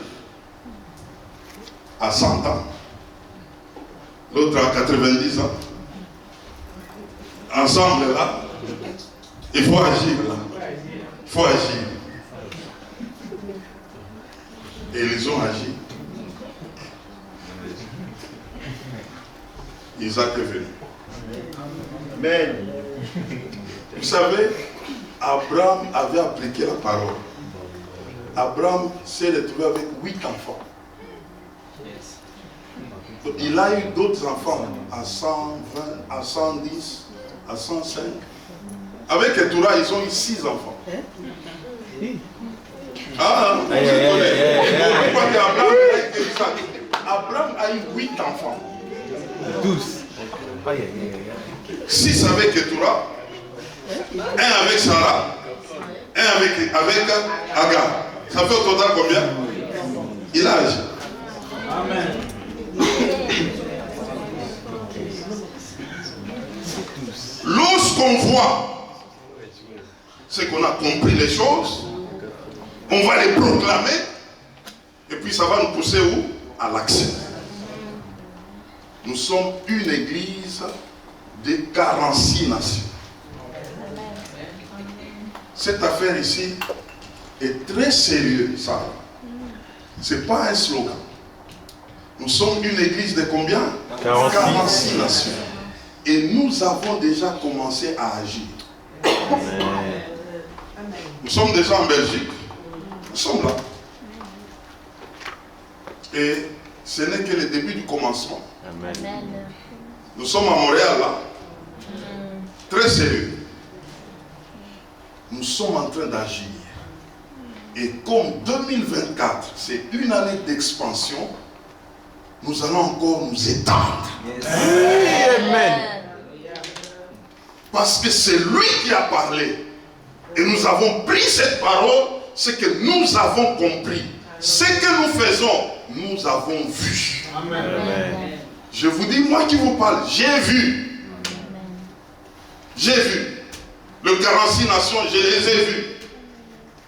À 100 ans. L'autre à 90 ans. Ensemble, là, il faut agir, là. Il faut agir. Et ils ont agi. Isaac est venu. Amen. Vous savez, Abraham avait appliqué la parole. Abraham s'est retrouvé avec 8 enfants. Donc, il a eu d'autres enfants à 120, à 110, à 105. Avec Ketura, ils ont eu 6 enfants. Ah, on se connaît. Abraham a eu 8 enfants. 12. 6 avec Ketura, 1 avec Sarah, 1 avec Agar. Ça fait au total combien? Il a agi. Amen. Lorsqu'on voit ce qu'on a compris les choses, on va les proclamer et puis ça va nous pousser où? À l'action. Nous sommes une église de 46 nations. Cette affaire ici est très sérieuse, ça. Ce n'est pas un slogan. Nous sommes une église de combien? 46 nations. Et nous avons déjà commencé à agir. Nous sommes déjà en Belgique. Nous sommes là. Et ce n'est que le début du commencement. Amen. Nous sommes à Montréal là. Très sérieux. Nous sommes en train d'agir. Et comme 2024, c'est une année d'expansion, nous allons encore nous étendre. Amen. Parce que c'est lui qui a parlé. Et nous avons pris cette parole, ce que nous avons compris. Ce que nous faisons, nous avons vu. Amen. Je vous dis, moi qui vous parle, j'ai vu. J'ai vu. Le 46 nations, je les ai vus.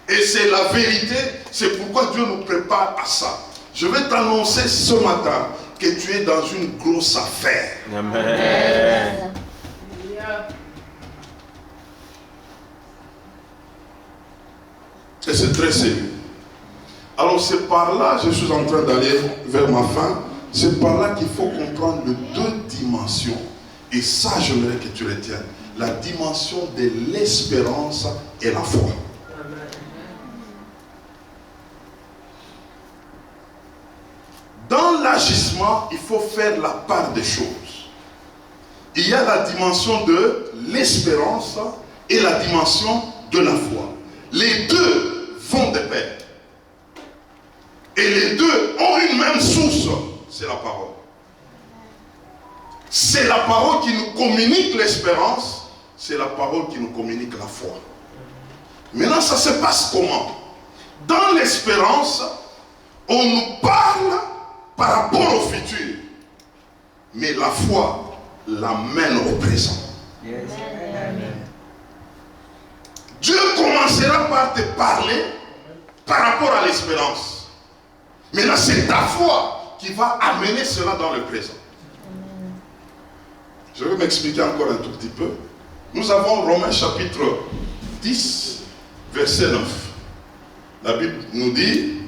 Et c'est la vérité, c'est pourquoi Dieu nous prépare à ça. Je vais t'annoncer ce matin que tu es dans une grosse affaire. Amen. Et c'est très sérieux. Alors c'est par là, je suis en train d'aller vers ma fin, c'est par là qu'il faut comprendre les deux dimensions. Et ça, j'aimerais que tu retiennes. La dimension de l'espérance et la foi. Dans l'agissement, il faut faire la part des choses. Il y a la dimension de l'espérance et la dimension de la foi. Les deux vont de pair. Et les deux ont une même source, c'est la parole. C'est la parole qui nous communique l'espérance, c'est la parole qui nous communique la foi. Maintenant, ça se passe comment? Dans l'espérance, on nous parle par rapport au futur. Mais la foi l'amène au présent. Yes. Dieu commencera par te parler par rapport à l'espérance. Maintenant, c'est ta foi qui va amener cela dans le présent. Je vais m'expliquer encore un tout petit peu. Nous avons Romains chapitre 10, verset 9. La Bible nous dit,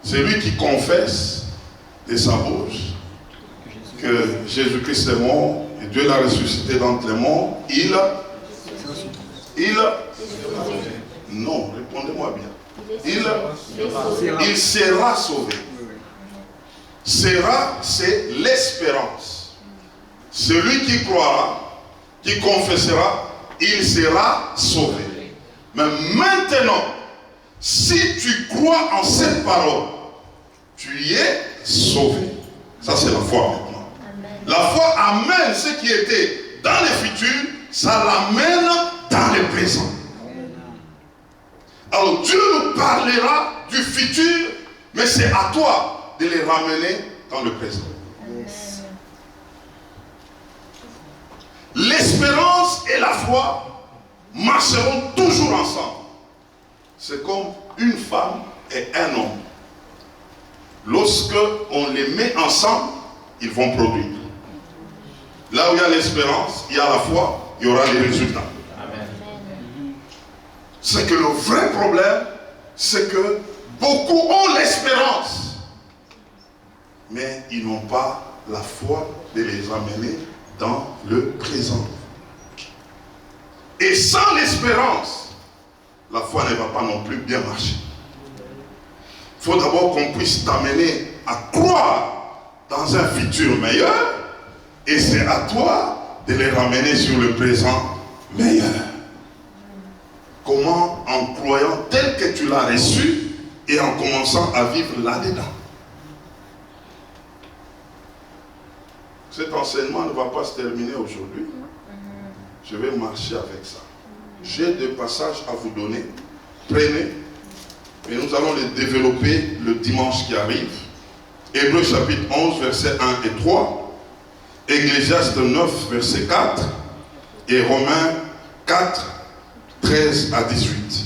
celui qui confesse de sa bouche que Jésus-Christ est mort et Dieu l'a ressuscité d'entre les morts, non, répondez-moi bien. Il sera sauvé. Sera, c'est l'espérance. Celui qui croira, qui confessera, il sera sauvé. Mais maintenant, si tu crois en cette parole, tu y es sauvé. Ça, c'est la foi maintenant. La foi amène ce qui était dans le futur, ça l'amène dans le présent. Alors Dieu nous parlera du futur, mais c'est à toi de les ramener dans le présent. L'espérance et la foi marcheront toujours ensemble. C'est comme une femme et un homme. Lorsque on les met ensemble, ils vont produire. Là où il y a l'espérance, il y a la foi, il y aura les résultats. C'est que le vrai problème, c'est que beaucoup ont l'espérance, mais ils n'ont pas la foi de les amener dans le présent. Et sans l'espérance, la foi ne va pas non plus bien marcher. Il faut d'abord qu'on puisse t'amener à croire dans un futur meilleur, et c'est à toi de les ramener sur le présent meilleur. Comment? En croyant tel que tu l'as reçu et en commençant à vivre là-dedans. Cet enseignement ne va pas se terminer aujourd'hui. Je vais marcher avec ça. J'ai deux passages à vous donner. Prenez. Et nous allons les développer le dimanche qui arrive. Hébreux chapitre 11, versets 1 et 3. Ecclésiaste 9, verset 4. Et Romains 4, 13 à 18.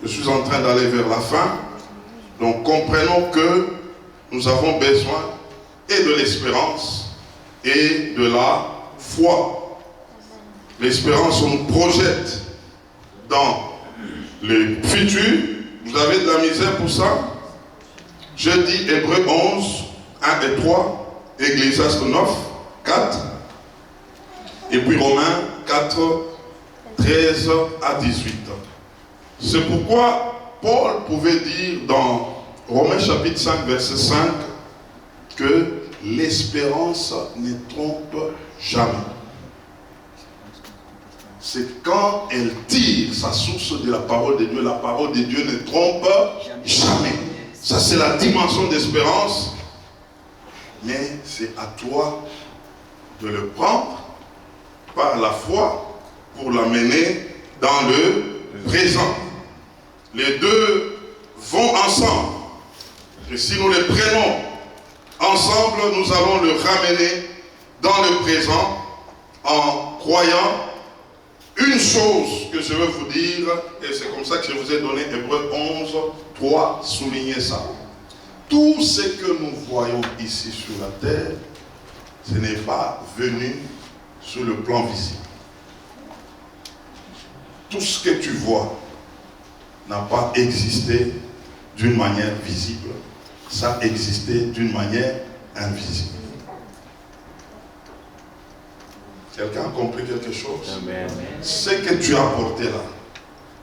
Je suis en train d'aller vers la fin. Donc comprenons que nous avons besoin et de l'espérance et de la foi. L'espérance, on nous projette dans le futur. Vous avez de la misère pour ça? Je dis Hébreux 11, 1 et 3, Ecclésiaste 9, 4, et puis Romains 4, 13 à 18. C'est pourquoi Paul pouvait dire dans Romains chapitre 5, verset 5, que l'espérance ne trompe jamais. C'est quand elle tire sa source de la parole de Dieu ne trompe jamais. Ça, c'est la dimension d'espérance. Mais c'est à toi de le prendre par la foi pour l'amener dans le présent. Les deux vont ensemble. Et si nous les prenons ensemble, nous allons le ramener dans le présent en croyant une chose que je veux vous dire, et c'est comme ça que je vous ai donné Hébreux 11, 3, soulignez ça. Tout ce que nous voyons ici sur la terre, ce n'est pas venu sur le plan visible. Tout ce que tu vois n'a pas existé d'une manière visible. Ça a existé d'une manière invisible. Quelqu'un a compris quelque chose? Amen. Ce que tu as porté là,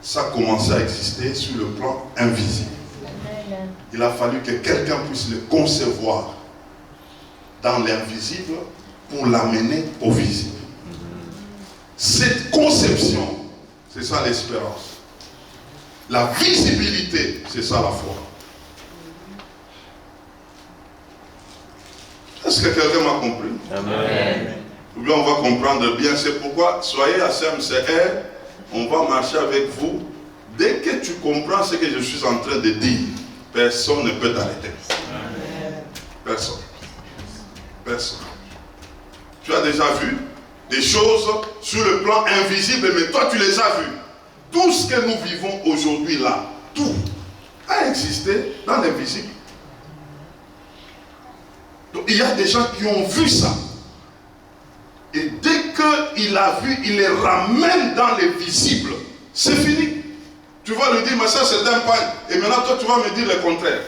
ça a commencé à exister sur le plan invisible. Amen. Il a fallu que quelqu'un puisse le concevoir dans l'invisible pour l'amener au visible. Cette conception, c'est ça l'espérance. La visibilité, c'est ça la foi. Est-ce que quelqu'un m'a compris? Amen. Ou bien on va comprendre bien. C'est pourquoi, soyez à CMCR, on va marcher avec vous. Dès que tu comprends ce que je suis en train de dire, personne ne peut t'arrêter. Personne. Personne. Tu as déjà vu des choses sur le plan invisible, mais toi tu les as vues. Tout ce que nous vivons aujourd'hui là, tout a existé dans l'invisible. Donc il y a des gens qui ont vu ça. Et dès qu'il a vu, il les ramène dans les visibles. C'est fini. Tu vas lui dire, mais ça c'est un pain. Et maintenant toi tu vas me dire le contraire.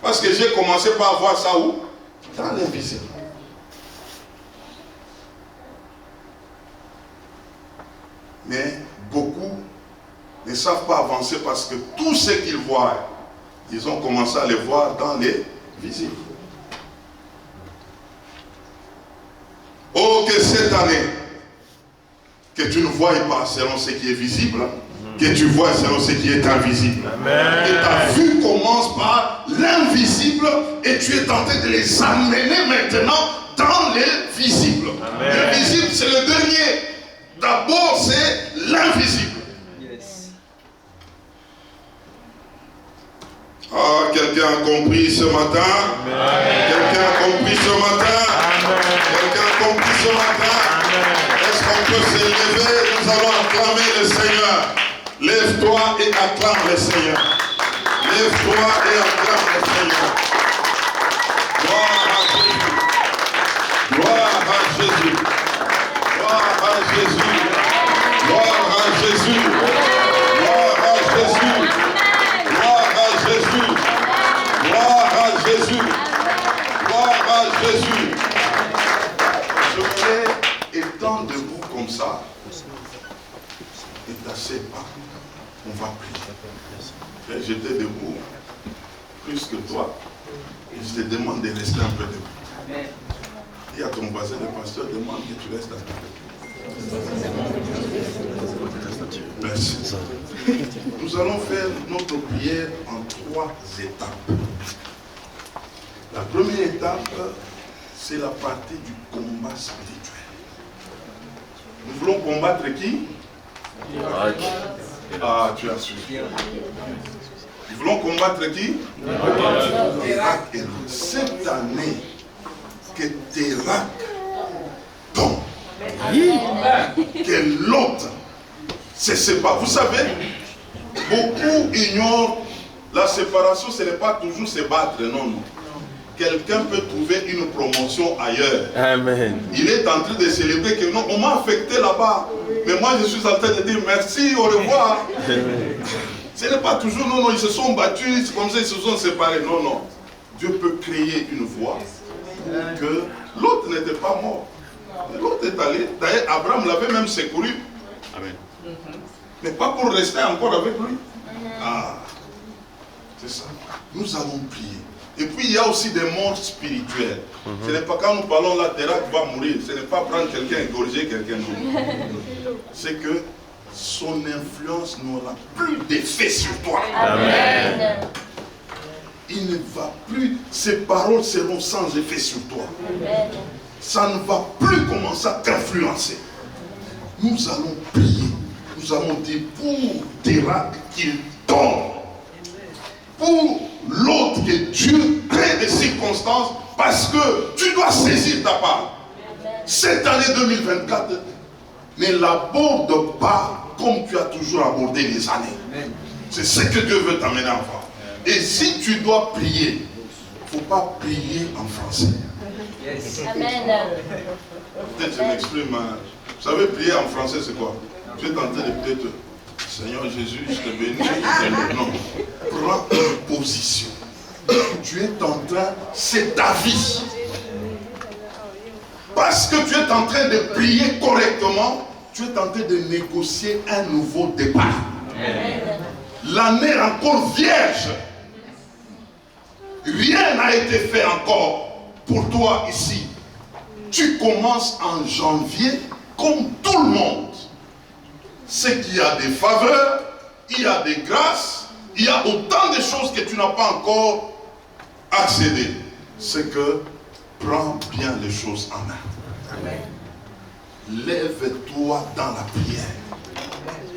Parce que j'ai commencé par voir ça où? Dans l'invisible. Mais beaucoup ne savent pas avancer parce que tout ce qu'ils voient, ils ont commencé à les voir dans les visibles. Oh, que cette année, que tu ne voies pas selon ce qui est visible, que tu vois selon ce qui est invisible. Amen. Et ta vue commence par l'invisible et tu es tenté de les amener maintenant dans les visibles. Le visible, c'est le dernier. D'abord, c'est l'invisible. Yes. Ah, quelqu'un a compris ce matin? Quelqu'un a compris ce matin? Quelqu'un a compris ce matin? Est-ce qu'on peut s'élever? Nous allons acclamer le Seigneur. Lève-toi et acclame le Seigneur. Lève-toi et acclame le Seigneur. Gloire à Jésus. Gloire à Jésus. Gloire à Jésus. Gloire à Jésus. Gloire à Jésus. Gloire à Jésus. Gloire à Jésus. Gloire à Jésus. Je voulais, étant debout comme ça, et t'assieds pas, on va prier. J'étais debout, plus que toi, et je te demande de rester un peu debout. Et à ton voisin, le pasteur demande que tu restes un peu debout. Merci. Nous allons faire notre prière en 3 étapes. La première étape, c'est la partie du combat spirituel. Nous voulons combattre qui? Ah, tu as suivi. Nous voulons combattre qui? Cette année, que Térac tombe. Que l'autre se sépare. Vous savez, beaucoup ignorent la séparation, ce n'est pas toujours se battre, non, non. Quelqu'un peut trouver une promotion ailleurs. Amen. Il est en train de célébrer que non, on m'a affecté là-bas. Mais moi je suis en train de dire merci, au revoir. Ce n'est pas toujours, non, non, ils se sont battus, comme ça ils se sont séparés. Non, non. Dieu peut créer une voie pour que l'autre n'était pas mort. L'autre est allé. D'ailleurs, Abraham l'avait même secouru. Amen. Mais pas pour rester encore avec lui. Ah, c'est ça. Nous allons prier. Et puis il y a aussi des morts spirituelles. Ce n'est pas quand nous parlons là, Terak va mourir. Ce n'est pas prendre quelqu'un et égorger quelqu'un d'autre. C'est que son influence n'aura plus d'effet sur toi. Amen. Il ne va plus, ses paroles seront sans effet sur toi. Amen. Ça ne va plus commencer à t'influencer. Nous allons prier. Nous allons dire pour Terak qu'il tombe. Pour l'autre que Dieu crée des circonstances parce que tu dois saisir ta part. Cette année 2024 ne l'aborde pas comme tu as toujours abordé les années. C'est ce que Dieu veut t'amener à voir. Et si tu dois prier, il ne faut pas prier en français. Amen. Peut-être je m'exprime. Vous savez, prier en français, c'est quoi? Tu es tenté de peut-être, Seigneur Jésus, je te bénis. Non. Prends une position. Tu es en train, c'est ta vie. Parce que tu es en train de prier correctement, tu es en train de négocier un nouveau départ. L'année est encore vierge. Rien n'a été fait encore pour toi ici. Tu commences en janvier comme tout le monde. C'est qu'il y a des faveurs, il y a des grâces, il y a autant de choses que tu n'as pas encore accédé. C'est que prends bien les choses en main. Lève-toi dans la prière.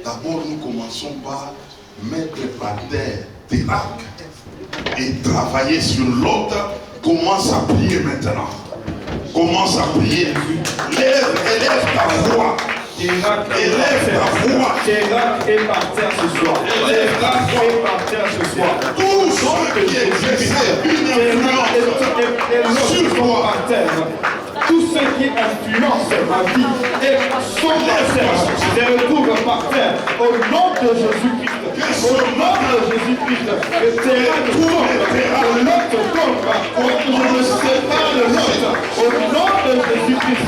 D'abord, nous commençons par mettre par terre tes actes et travailler sur l'autre. Commence à prier maintenant. Commence à prier. Élève ta voix. Élève ta voix. Terak est par terre ce soir. Terak est par terre ce soir. Tout ce qui exerçait une influence sur toi. Par terre. Tout ce qui influence ma vie et son terre, les retrouve par terre. Au nom de Jésus-Christ. Au nom de Jésus-Christ. Le terrain de tombe. L'autre tombe. Je me sépare de l'autre. Au nom de Jésus-Christ.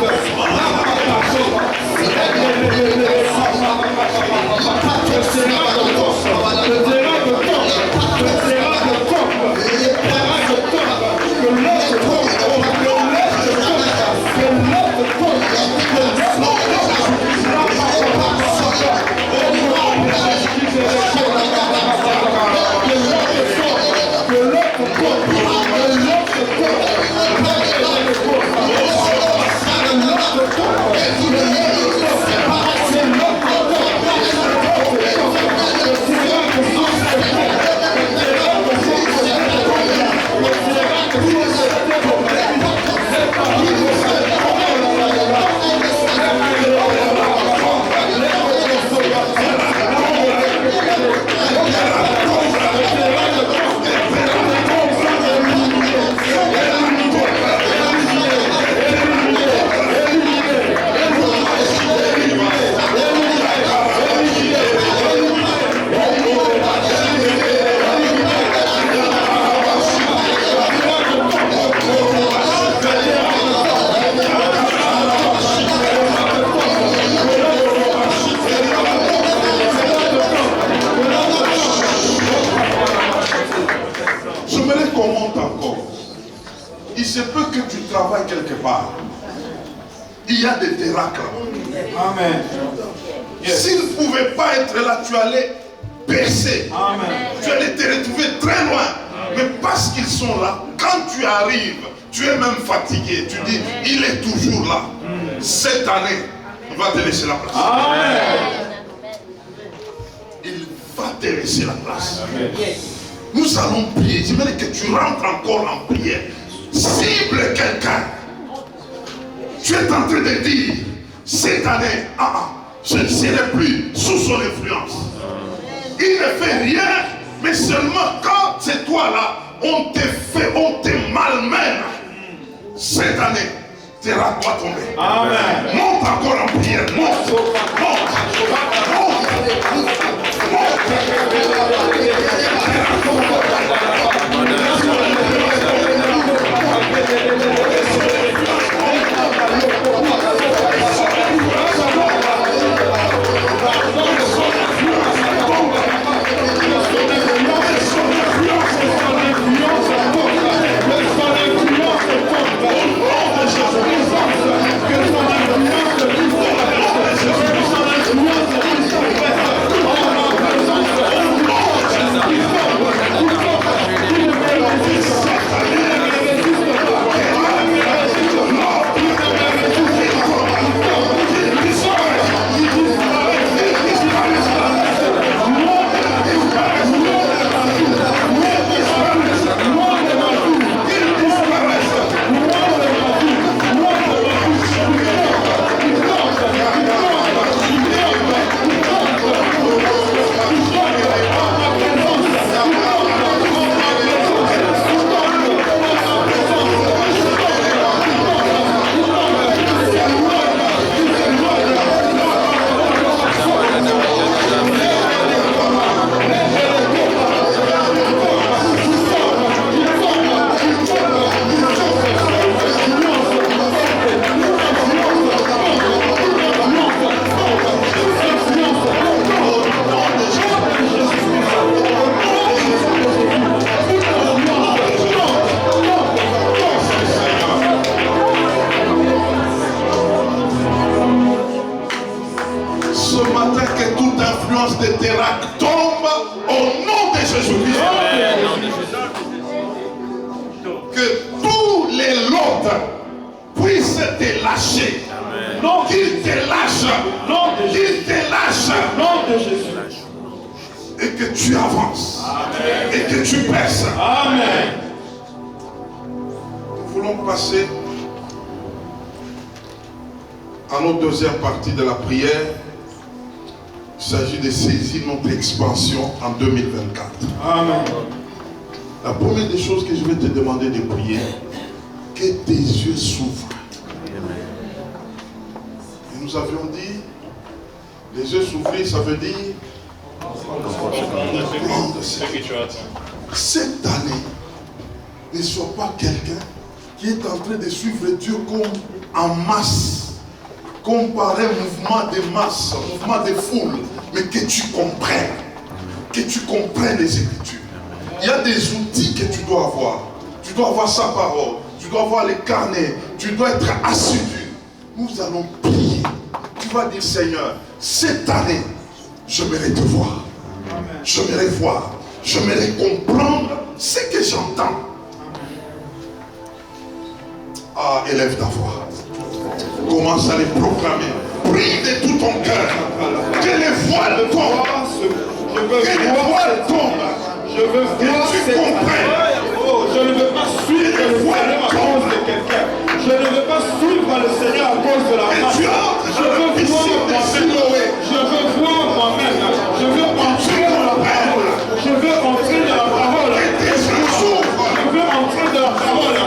Quelque part, il y a des terracles. Amen. S'ils ne pouvaient pas être là, tu allais baisser. Amen. Tu allais te retrouver très loin. Mais parce qu'ils sont là, quand tu arrives, tu es même fatigué. Tu dis, il est toujours là. Cette année, il va te laisser la place. Amen. Il va te laisser la place. Nous allons prier. Je veux que tu rentres encore en prière. Cible quelqu'un. Tu es en train de dire, cette année, je ne serai plus sous son influence. Il ne fait rien, mais seulement quand c'est toi là, on te malmène. Cette année, Terak va tomber. Amen. Monte encore en prière. Monte. Monte. te lâcher. Non, Qu'il te lâche. non de Jésus. Qu'il te lâche. Non de Jésus. Et que tu avances. Amen. Et que tu perces. Amen. Nous voulons passer à notre deuxième partie de la prière. Il s'agit de saisir notre expansion en 2024. Amen. La première des choses que je vais te demander de prier, que tes yeux s'ouvrent. Et nous avions dit, les yeux s'ouvrir, ça veut dire cette année, ne sois pas quelqu'un qui est en train de suivre Dieu comme en masse, comme par un mouvement de masse, un mouvement de foule, mais que tu comprennes les Écritures. Il y a des outils que tu dois avoir. Tu dois avoir sa parole, tu dois avoir les carnets, tu dois être assidu. Nous allons prier. Tu vas dire, Seigneur, cette année, j'aimerais te voir. J'aimerais voir. J'aimerais comprendre ce que j'entends. Ah, élève ta voix. Commence à les proclamer. Prie de tout ton cœur. Que les voiles tombent. Que les voiles tombent. Je veux voir que tu comprennes. Oh, je ne veux pas suivre le Seigneur à cause de quelqu'un. Je ne veux pas suivre le Seigneur à cause de la masse. Je veux voir moi-même. Je veux voir moi-même. Je veux entrer dans la parole. Je veux entrer dans la parole. Je veux entrer dans la parole.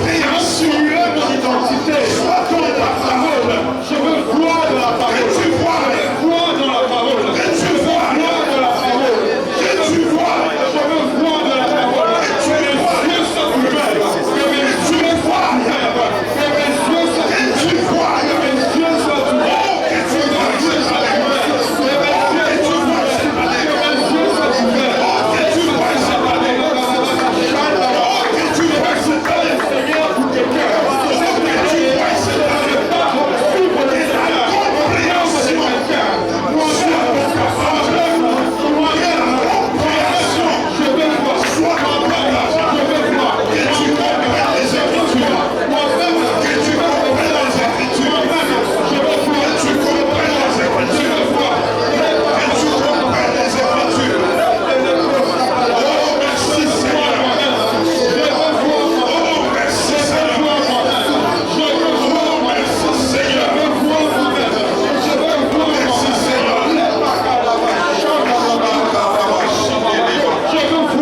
Et assurer mon identité dans la parole. Je veux voir dans la parole. Je veux voir dans la parole. Je veux voir dans la parole. Je veux voir dans la parole. Que mes yeux soient ouverts. Que mes yeux soient ouverts. Que mes yeux soient ouverts. Que mes yeux soient ouverts. Que mes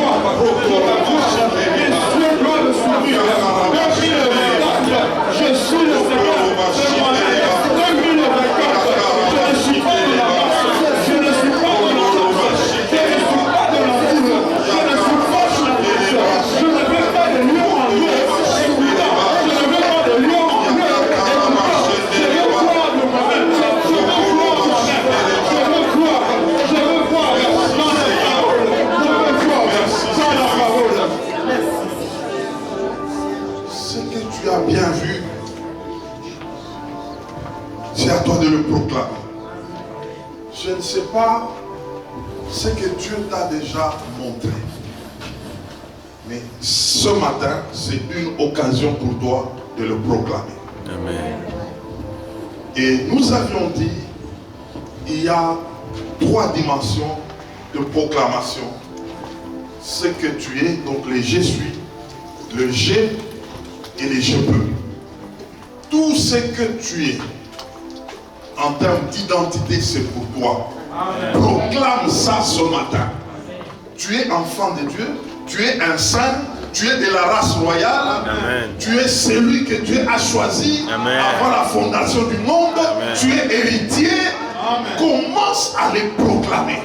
yeux soient ce que Dieu t'a déjà montré. Mais ce matin, c'est une occasion pour toi de le proclamer. Amen. Et nous avions dit, il y a 3 dimensions de proclamation. Ce que tu es, donc les je suis, le j'ai et les je peux. Tout ce que tu es, en termes d'identité, c'est pour toi. Amen. Proclame ça ce matin. Tu es enfant de Dieu, tu es un saint, tu es de la race royale. Amen. Tu es celui que Dieu a choisi. Amen. Avant la fondation du monde. Amen. Tu es héritier. Amen. Commence à les proclamer.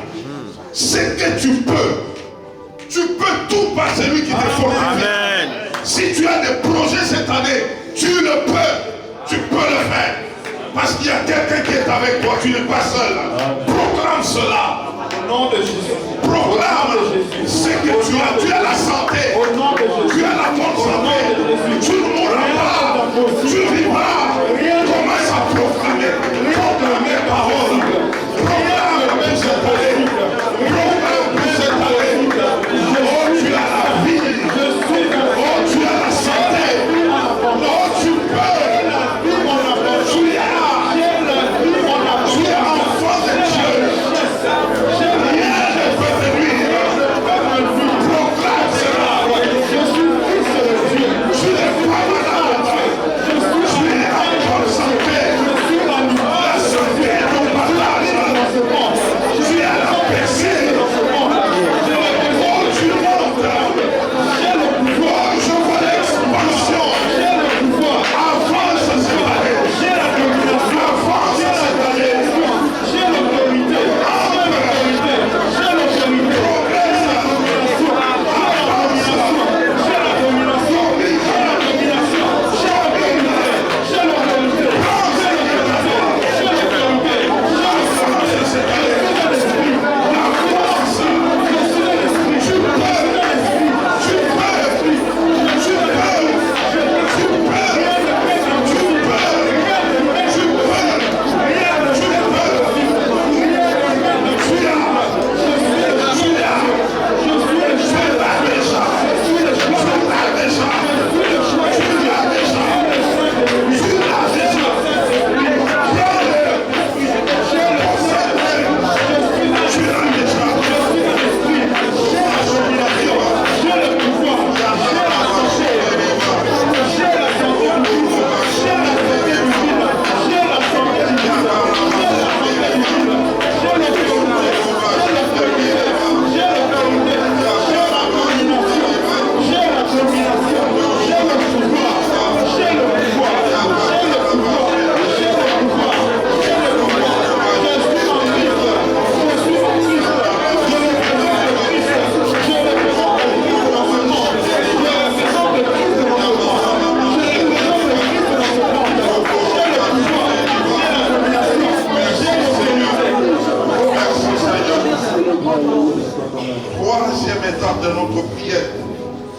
Ce que tu peux tout par celui qui te fortifie. Si tu as des projets cette année, tu le peux. Tu peux le faire. Parce qu'il y a quelqu'un qui est avec toi, tu n'es pas seul. Proclame cela. Au nom de Jésus. Proclame ce que tu as. Tu as la santé. Au nom de Jésus. Tu as la bonne santé. Tu ne mourras pas. Tu vivras. Commence à proclamer. Proclame les paroles. Proclame pour cette année. Proclame pour cette année. Oh, tu as la vie. Oh, tu as la santé. Oh, tu peux.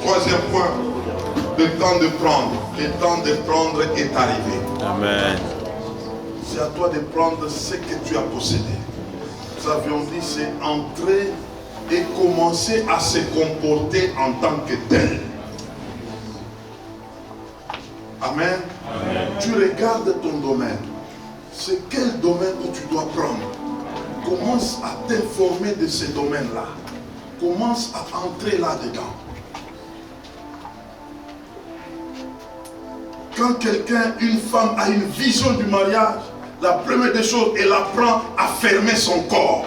Troisième point, le temps de prendre. Le temps de prendre est arrivé. Amen. C'est à toi de prendre ce que tu as possédé. Nous avions dit, c'est entrer et commencer à se comporter en tant que tel. Amen. Amen. Tu regardes ton domaine. C'est quel domaine que tu dois prendre. Commence à t'informer de ce domaine-là. Commence à entrer là-dedans. Quand quelqu'un, une femme a une vision du mariage, la première des choses, elle apprend à fermer son corps.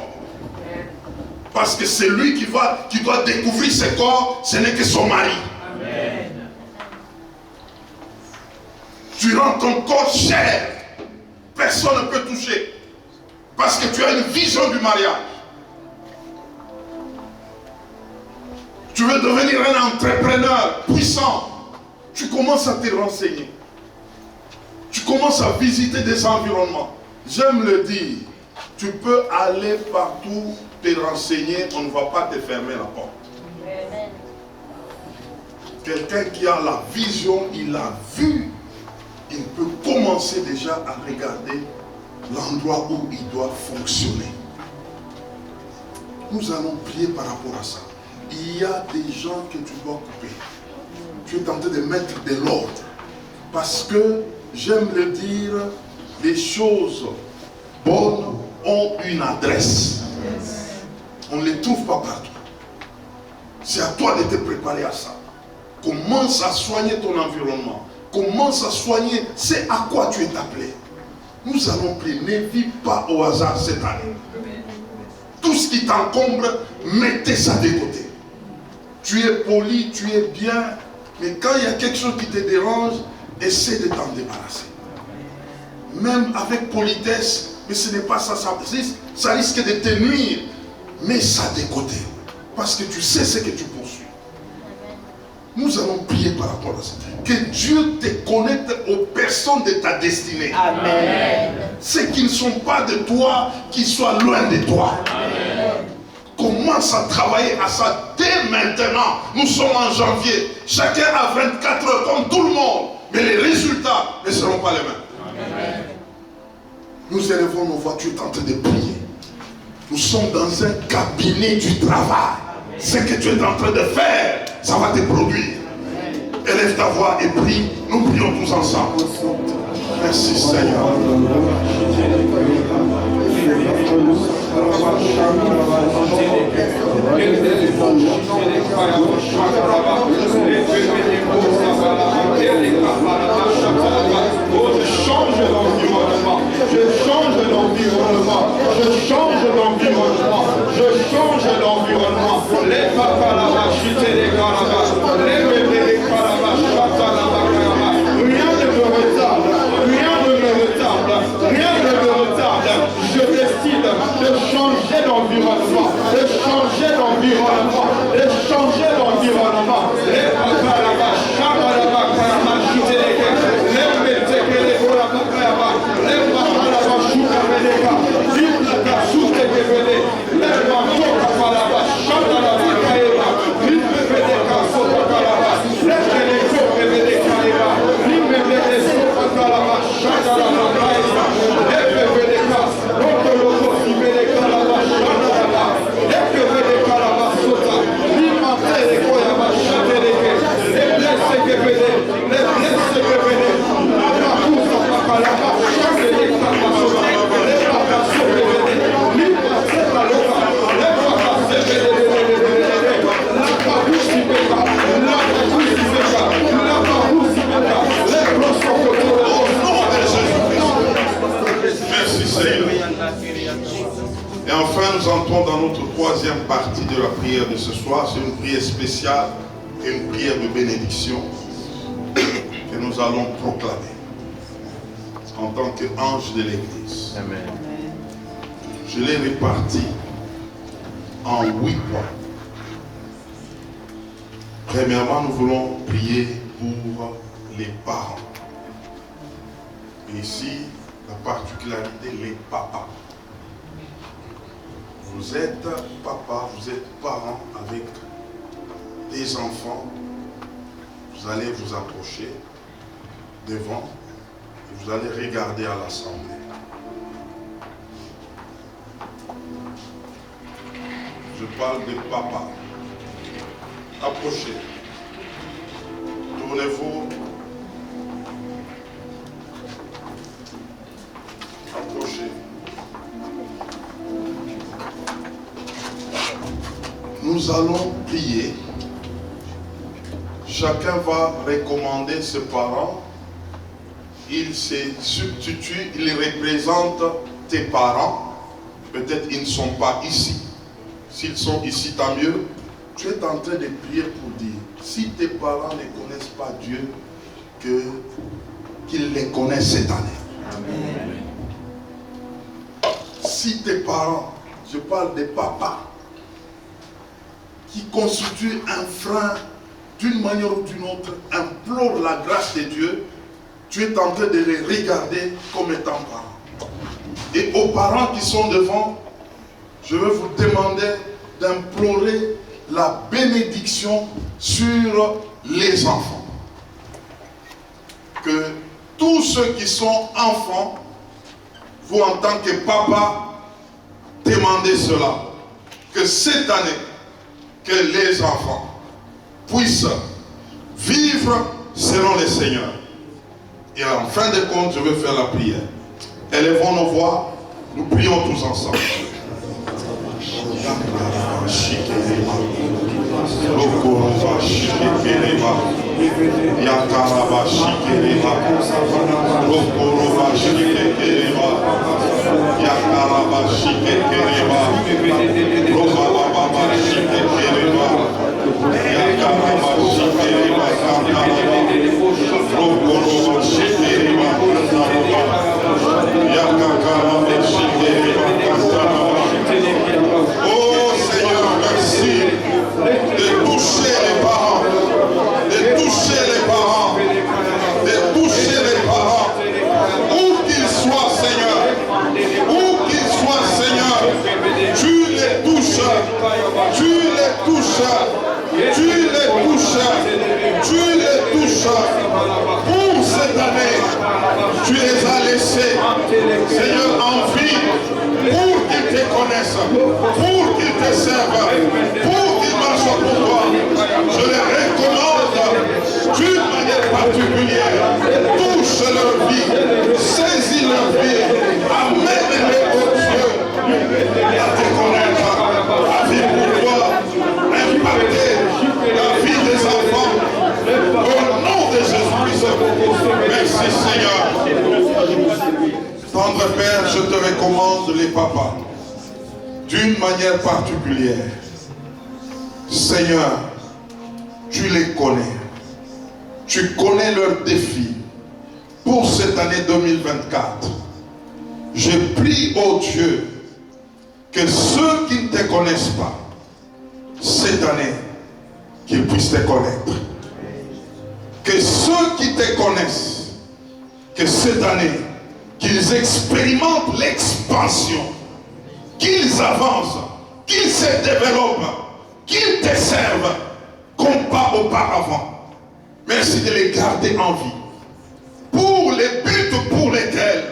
Parce que c'est lui qui doit découvrir ce corps, ce n'est que son mari. Amen. Tu rends ton corps cher. Personne ne peut toucher. Parce que tu as une vision du mariage. Tu veux devenir un entrepreneur puissant. Tu commences à te renseigner. Tu commences à visiter des environnements. J'aime le dire. Tu peux aller partout te renseigner. On ne va pas te fermer la porte. Amen. Quelqu'un qui a la vision, il a vu. Il peut commencer déjà à regarder l'endroit où il doit fonctionner. Nous allons prier par rapport à ça. Il y a des gens que tu dois couper. Tu es tenté de mettre de l'ordre. Parce que, j'aime le dire, les choses bonnes ont une adresse. On ne les trouve pas partout. C'est à toi de te préparer à ça. Commence à soigner ton environnement. Commence à soigner c'est à quoi tu es appelé. Nous allons prier. Ne vis pas au hasard cette année. Tout ce qui t'encombre, mettez ça de côté. Tu es poli, tu es bien, mais quand il y a quelque chose qui te dérange, essaie de t'en débarrasser. Même avec politesse, mais ce n'est pas ça, ça risque de te nuire. Mets ça de côté, parce que tu sais ce que tu poursuis. Nous allons prier par rapport à ça. Que Dieu te connecte aux personnes de ta destinée. Amen. Ceux qui ne sont pas de toi, qui soient loin de toi. Amen. Commence à travailler à ça dès maintenant. Nous sommes en janvier. Chacun a 24 heures comme tout le monde. Mais les résultats ne seront pas les mêmes. Amen. Nous élevons nos voix. Tu es en train de prier. Nous sommes dans un cabinet du travail. Ce que tu es en train de faire, ça va te produire. Élève ta voix et prie. Nous prions tous ensemble. Merci Seigneur. Je change d'environnement. Je change d'environnement. Je change d'environnement. Je change d'environnement. Les papas les carabas, les bébés les carabas, rien ne me retarde, rien ne me retarde, rien ne me retarde. Je décide de changer d'environnement, de changer d'environnement, de changer d'environnement. Les papas là-bas, chabarabas, carabas, chute les gars, les bébés les carabas, les papas là-bas, chute les gars, vive la chute les bébés, les manteaux là-bas, chabarabas, Et enfin, nous entrons dans notre troisième partie de la prière de ce soir. C'est une prière spéciale et une prière de bénédiction que nous allons proclamer en tant qu'ange de l'Église. Amen. Je l'ai réparti en 8 points. Premièrement, nous voulons prier pour les parents. Et ici, la particularité, les papas. Vous êtes papa, vous êtes parent avec des enfants vous allez vous approcher devant et vous allez regarder à l'assemblée. Je parle de papa. Approchez. Tournez-vous. Approchez. Nous allons prier. Chacun va recommander ses parents. Il se substitue, il représente tes parents. Peut-être ils ne sont pas ici. S'ils sont ici, tant mieux. Tu es en train de prier pour dire, si tes parents ne connaissent pas Dieu, qu'ils les connaissent cette année. Amen. Si tes parents, je parle des papas, qui constituent un frein d'une manière ou d'une autre, implorent la grâce de Dieu, tu es en train de les regarder comme étant parents. Et aux parents qui sont devant, je vais vous demander d'implorer la bénédiction sur les enfants. Que tous ceux qui sont enfants, vous en tant que papa, demandez cela. Que cette année, que les enfants puissent vivre selon le Seigneur. Et en fin de compte, je vais faire la prière. Élevons nos voix, nous prions tous ensemble. Oh Seigneur, merci de toucher les parents, de toucher les parents, de toucher les parents, où qu'ils soient, Seigneur, où qu'ils soient, Seigneur, tu les touches, tu les touches, tu les touches, tu les touches. Pour cette année, tu les as laissés, Seigneur, en vie, pour qu'ils te connaissent, pour qu'ils te servent, pour qu'ils marchent pour toi. Je les recommande d'une manière particulière. Touche leur vie, saisis leur vie, amène-les au Dieu à te connaître, à vivre pour toi, impacter la vie des enfants. Au nom de Jésus-Christ, merci Seigneur. Tendre Père, je te recommande les papas d'une manière particulière. Seigneur, tu les connais. Tu connais leurs défis pour cette année 2024. Je prie, ô Dieu, que ceux qui ne te connaissent pas, cette année, qu'ils puissent te connaître. Que ceux qui te connaissent, que cette année, qu'ils expérimentent l'expansion, qu'ils avancent, qu'ils se développent, qu'ils te servent comme pas auparavant. Merci de les garder en vie. Pour les buts pour lesquels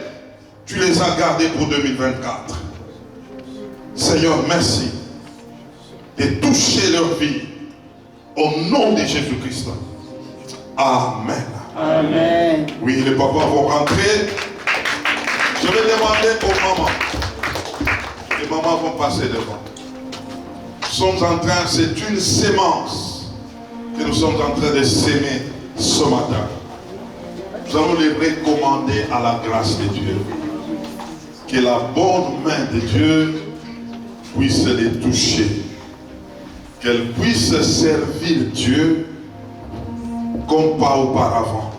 tu les as gardés pour 2024. Seigneur, merci de toucher leur vie au nom de Jésus-Christ. Amen. Amen. Oui, les papas vont rentrer. Je vais demander aux mamans. Les mamans vont passer devant. Nous sommes en train, c'est une sémence que nous sommes en train de s'aimer ce matin. Nous allons les recommander à la grâce de Dieu. Que la bonne main de Dieu puisse les toucher. Qu'elles puissent servir Dieu comme pas auparavant.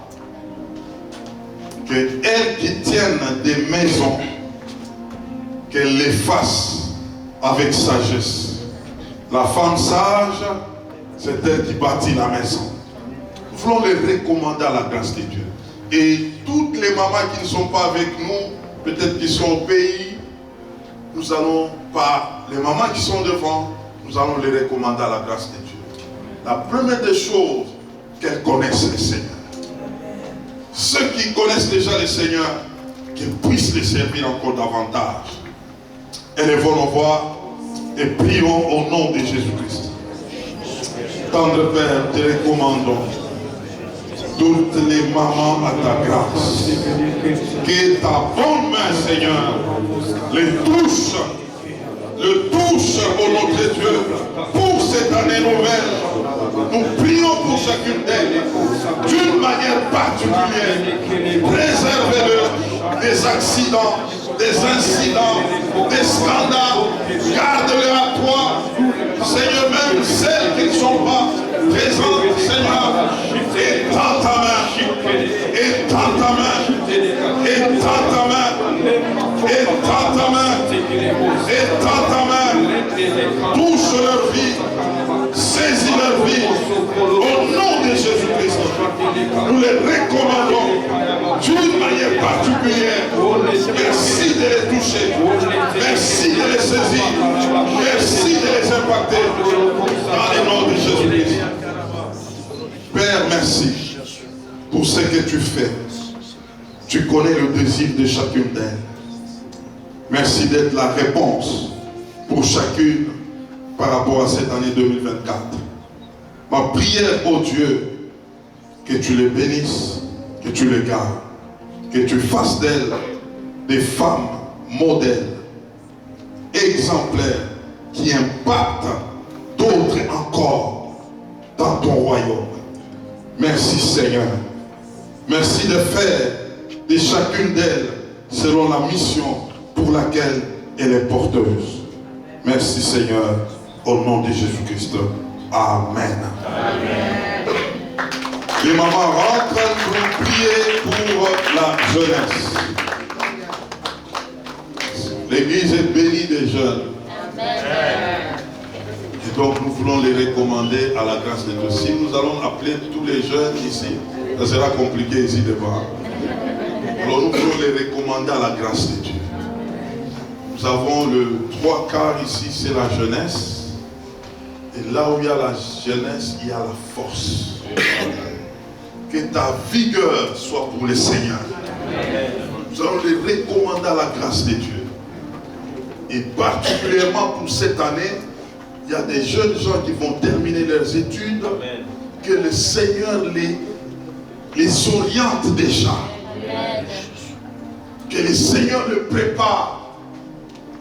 Qu'elles qui tiennent des maisons, qu'elles les fassent avec sagesse. La femme sage, c'est elle qui bâtit la maison. Nous voulons les recommander à la grâce de Dieu. Et toutes les mamans qui ne sont pas avec nous, peut-être qui sont au pays, nous allons pas, les mamans qui sont devant, nous allons les recommander à la grâce de Dieu. La première des choses, qu'elles connaissent le Seigneur. Ceux qui connaissent déjà le Seigneur, qu'ils puissent les servir encore davantage. Élevons nos voix et prions au nom de Jésus-Christ. Tendre Père, te recommandons toutes les mamans à ta grâce. Que ta bonne main, Seigneur, les touche au nom de Dieu pour cette année nouvelle. Nous prions pour chacune d'elles d'une manière particulière. Préservez-le des accidents, des incidents, des scandales. Garde-le à toi, Seigneur, même celles qui ne sont pas présentes, Seigneur. Étends ta main, étends ta main, étends ta main, étends ta main, étends ta main. Touche leur vie, saisis leur vie. Au nom de Jésus-Christ, nous les recommandons d'une manière particulière. Merci de les toucher, merci de les saisir, merci de les impacter dans le nom de Jésus-Christ. Père, merci pour ce que tu fais. Tu connais le désir de chacune d'elles. Merci d'être la réponse pour chacune par rapport à cette année 2024. Ma prière, ô Dieu, que tu les bénisses, que tu les gardes, que tu fasses d'elles des femmes modèles, exemplaires, qui impactent d'autres encore dans ton royaume. Merci Seigneur. Merci de faire de chacune d'elles selon la mission pour laquelle elle est porteuse. Merci Seigneur, au nom de Jésus-Christ. Amen. Amen. Les mamans rentrent pour prier pour la jeunesse. L'église est bénie des jeunes. Amen. Et donc nous voulons les recommander à la grâce de Dieu. Si nous allons appeler tous les jeunes ici, ça sera compliqué ici devant. Alors nous voulons les recommander à la grâce de Dieu. Nous avons le 3/4 ici, c'est la jeunesse. Et là où il y a la jeunesse, il y a la force. Que ta vigueur soit pour le Seigneur. Nous allons les recommander à la grâce de Dieu. Et particulièrement pour cette année, il y a des jeunes gens qui vont terminer leurs études. Amen. Que le Seigneur les oriente déjà. Amen. Que le Seigneur le prépare.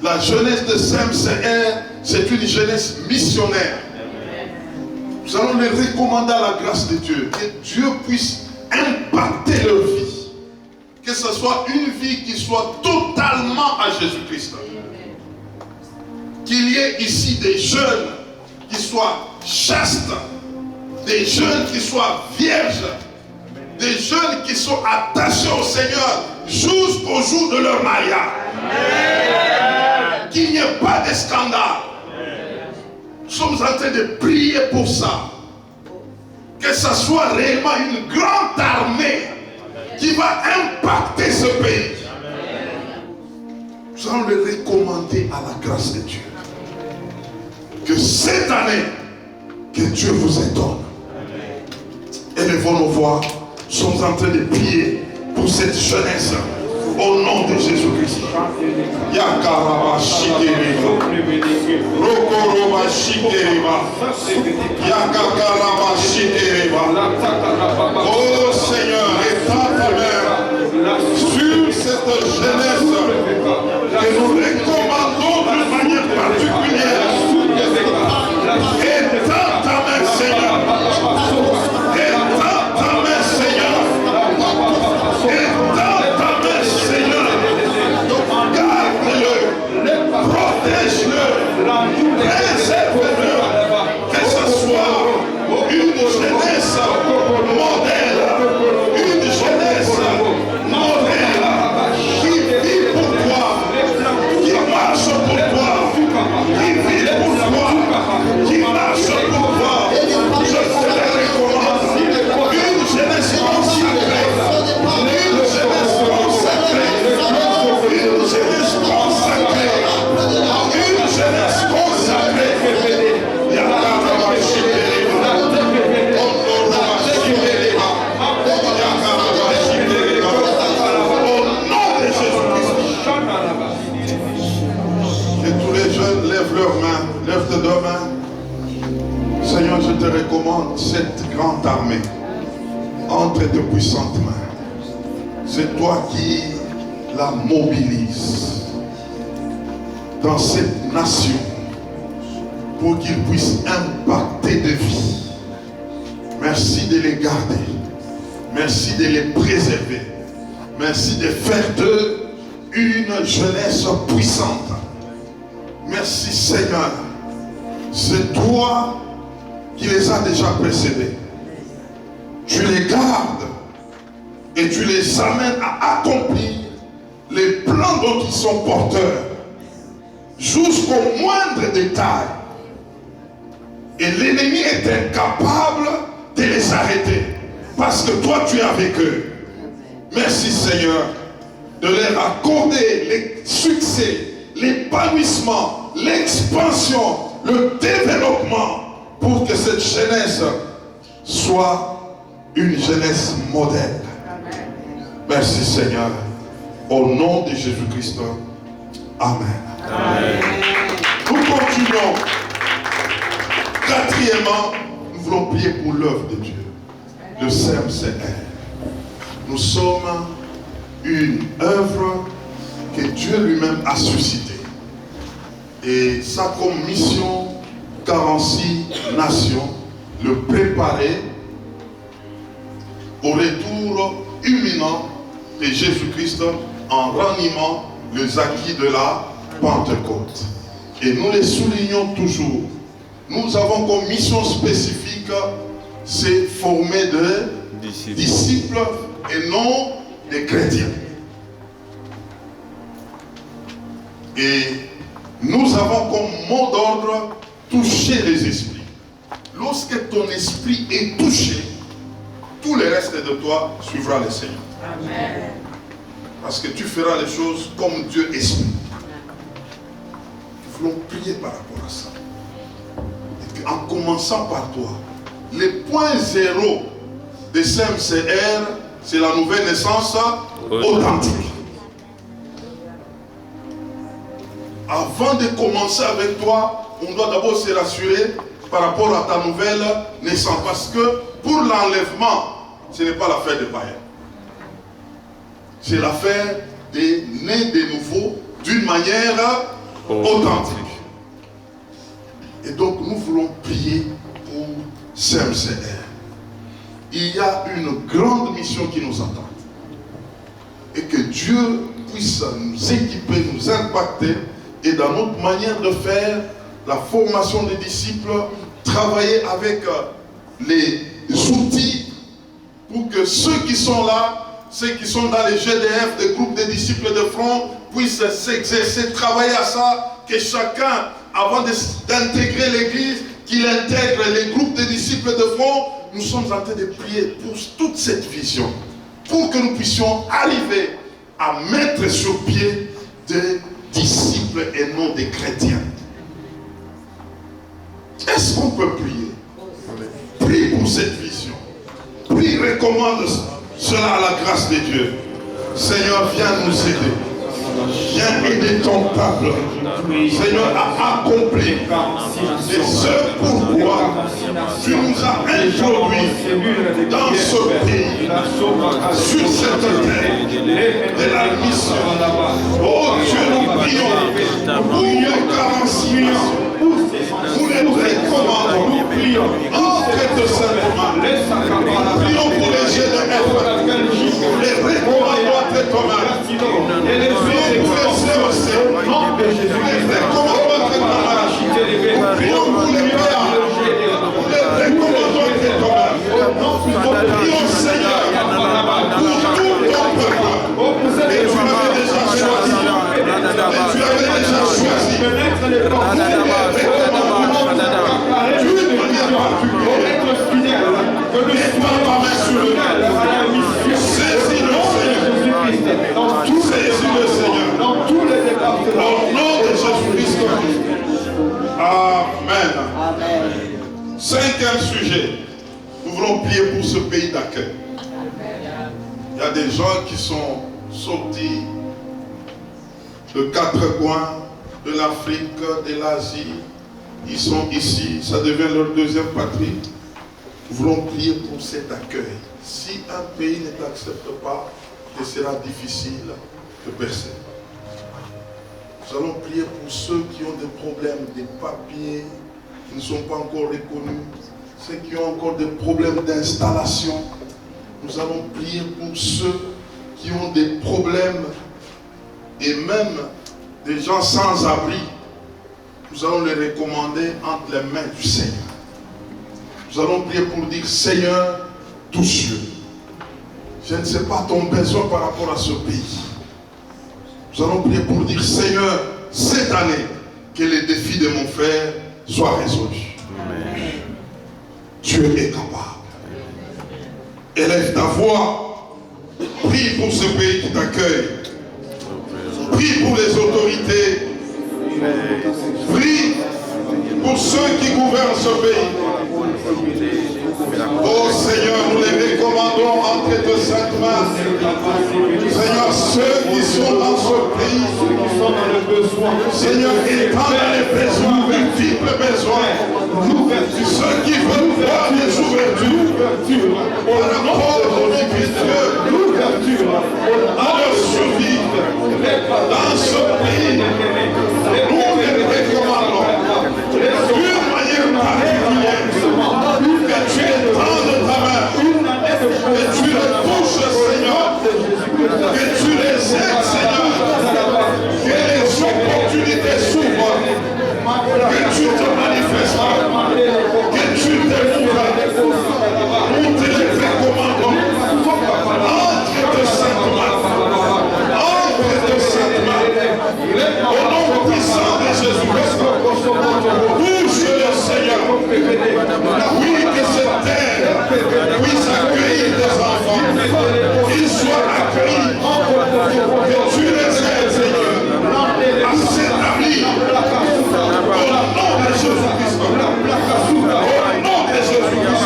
La jeunesse de CMCR, c'est une jeunesse missionnaire. Amen. Nous allons les recommander à la grâce de Dieu. Que Dieu puisse impacter leur vie. Que ce soit une vie qui soit totalement à Jésus-Christ. Qu'il y ait ici des jeunes qui soient chastes, des jeunes qui soient vierges, des jeunes qui sont attachés au Seigneur jusqu'au jour de leur mariage. Qu'il n'y ait pas de scandale. Nous sommes en train de prier pour ça. Que ce soit réellement une grande armée qui va impacter ce pays. Nous allons le recommander à la grâce de Dieu. Que cette année, que Dieu vous étonne. Élevons nos voix. Nous sommes en train de prier pour cette jeunesse. Au nom de Jésus-Christ. Yakaraba Shikereba. Rokoroba Shikereba. Yakakaraba Shikereba. Oh Seigneur, étends ta main sur cette jeunesse que nous recommandons d'une manière particulière. Étends ta main, Seigneur. Étends ta main, Seigneur. Étends ta main, Seigneur. Garde-le. Protège-le. Préserve-le. Que ce soit une jeunesse entre tes puissantes mains. C'est toi qui la mobilises dans cette nation pour qu'ils puissent impacter de vie. Merci de les garder. Merci de les préserver. Merci de faire d'eux une jeunesse puissante. Merci Seigneur. C'est toi qui les as déjà précédés. Tu les gardes et tu les amènes à accomplir les plans dont ils sont porteurs jusqu'au moindre détail. Et l'ennemi est incapable de les arrêter parce que toi tu es avec eux. Merci Seigneur de leur accorder les succès, l'épanouissement, l'expansion, le développement pour que cette jeunesse soit une jeunesse modèle. Merci Seigneur. Au nom de Jésus-Christ. Amen. Amen. Nous continuons. Quatrièmement, nous voulons prier pour l'œuvre de Dieu. Le CMCR. Nous sommes une œuvre que Dieu lui-même a suscitée. Et ça comme mission, 46 nations, le préparer au retour imminent de Jésus-Christ en ranimant les acquis de la Pentecôte. Et nous les soulignons toujours. Nous avons comme mission spécifique, c'est former de disciples et non des chrétiens. Et nous avons comme mot d'ordre toucher les esprits. Lorsque ton esprit est touché, tout le reste de toi suivra le Seigneur. Amen. Parce que tu feras les choses comme Dieu esprit. Nous voulons prier par rapport à ça. Et en commençant par toi, le point zéro de CMCR, c'est la nouvelle naissance authentique. Avant de commencer avec toi, on doit d'abord se rassurer par rapport à ta nouvelle naissance. Parce que pour l'enlèvement, ce n'est pas l'affaire des païens. C'est l'affaire des nés de nouveau d'une manière authentique. Et donc nous voulons prier pour CMCR. Il y a une grande mission qui nous attend. Et que Dieu puisse nous équiper, nous impacter et dans notre manière de faire la formation des disciples, travailler avec les outils pour que ceux qui sont là, ceux qui sont dans les GDF, des groupes de disciples de front, puissent s'exercer, travailler à ça, que chacun, avant d'intégrer l'église, qu'il intègre les groupes de disciples de front. Nous sommes en train de prier pour toute cette vision, pour que nous puissions arriver à mettre sur pied des disciples et non des chrétiens. Est-ce qu'on peut prier? Prie pour cette vision. Prie, recommande cela à la grâce de Dieu. Seigneur, viens nous aider. Viens aider ton peuple. Seigneur, à accomplir. Et ce pourquoi tu nous as introduits dans ce pays, sur cette terre, de la mission. Oh Dieu, nous prions pour nos 46 ans. Nous les recommandons. Nous prions entre simplement. Prions pour les GDF. Les recommandons entre toi-même. Et les prions pour les COC. Les recommandons entre toi-même. Prions pour les pères. Les recommandons entre toi-même. Prions Seigneur pour tout ton peuple. Et tu avais déjà choisi. Et tu avais déjà choisi. Amen. Cinquième sujet. Nous voulons prier pour ce pays d'accueil. Il y a des gens qui sont sortis de quatre coins de l'Afrique, de l'Asie. Ils sont ici. Ça devient leur deuxième patrie. Nous voulons prier pour cet accueil. Si un pays ne t'accepte pas, il sera difficile de percer. Nous allons prier pour ceux qui ont des problèmes, des papiers qui ne sont pas encore reconnus, ceux qui ont encore des problèmes d'installation. Nous allons prier pour ceux qui ont des problèmes et même des gens sans abri. Nous allons les recommander entre les mains du Seigneur. Nous allons prier pour dire, Seigneur, touche-le. Je ne sais pas ton besoin par rapport à ce pays. Nous allons prier pour dire, Seigneur, cette année, que les défis de mon frère soient résolus. Amen. Dieu est capable. Élève ta voix. Prie pour ce pays qui t'accueille. Prie pour les autorités. Prie pour ceux qui gouvernent ce pays. Oh Seigneur, nous les recommandons entre tes saintes mains. Seigneur, ceux qui sont dans ce pays, Seigneur, étends les besoins, multiples besoins. Ceux qui veulent voir des ouvertures par rapport au Dieu, à leur survie dans ce pays, nous les recommandons d'une manière particulière. Que tu étendes ta main, que tu les touches, Seigneur, que tu les aides, Seigneur, que les opportunités s'ouvrent, que tu te manifestes, que tu démouvres. Nous te les recommandons entre tes saintes mains, entre tes saintes mains, au nom puissant de Jésus-Christ. Touche le Seigneur. Oui, que cette terre puisse accueillir des enfants, qu'ils soient accueillis, que tu les aides, Seigneur, à s'établir au nom de Jésus-Christ. Au nom de Jésus-Christ.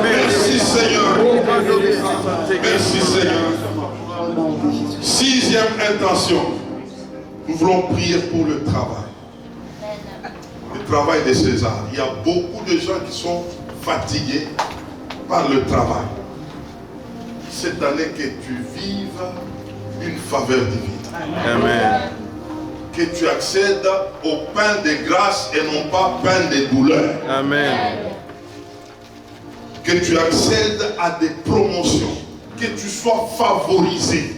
Merci Seigneur. Merci Seigneur. Sixième intention, nous voulons prier pour le travail. Le travail de César. Il y a beaucoup de gens qui sont fatigués par le travail. Cette année, que tu vives une faveur divine. Amen. Que tu accèdes au pain de grâce et non pas pain de douleur. Amen. Que tu accèdes à des promotions. Que tu sois favorisé.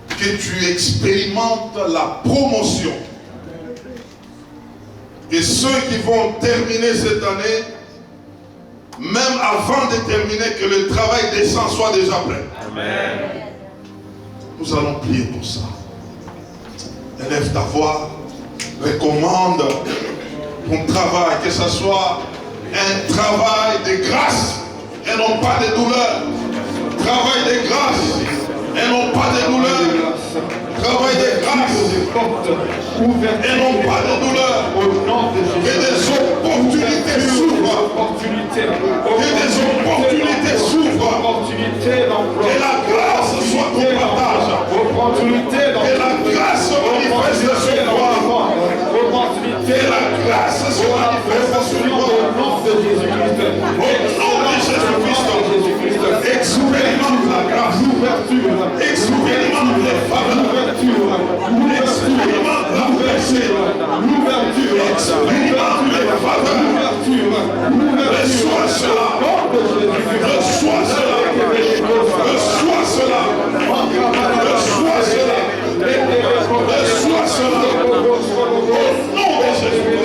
Que tu expérimentes la promotion. Et ceux qui vont terminer cette année, même avant de terminer, que le travail décent soit déjà prêt. Amen. Nous allons prier pour ça. Élève ta voix, recommande ton travail, que ce soit un travail de grâce et non pas de douleur. Travail de grâce et non pas de douleur. Travail de grâce et non pas de douleur. Que des opportunités s'ouvrent. Que des opportunités s'ouvrent. Que la grâce soit ton partage. Que la grâce se manifeste sur toi. Que la grâce se manifeste sur toi. Au nom de Jésus-Christ. Expérimente la grâce. Expérimente les faveurs. Expérimente la blessure. Expérimente les faveurs. Reçois cela. Reçois cela. Reçois cela. Reçois cela. Reçois cela. Au nom de Jésus.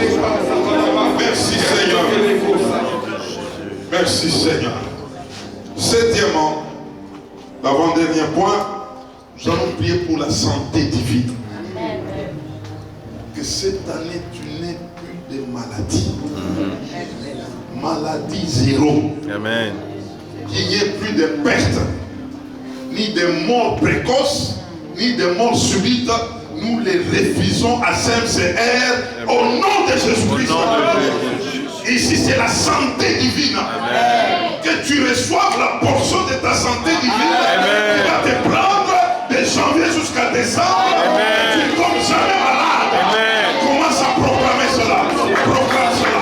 Merci Seigneur. Merci Seigneur. Septièmement, l'avant-dernier point, nous allons prier pour la santé divine. Que cette année, tu n'aies plus de maladies. Maladie zéro. Amen. Qu'il n'y ait plus de pertes, ni de morts précoces, ni de morts subites. Nous les refusons à CMCR au nom de Jésus-Christ. Ici, c'est la santé divine. Amen. Que tu reçoives la portion de ta santé divine. Amen. Qui va te prendre de janvier jusqu'à décembre. Amen. Tu ne tombes jamais malade. Amen. Commence à proclamer cela. Proclame cela.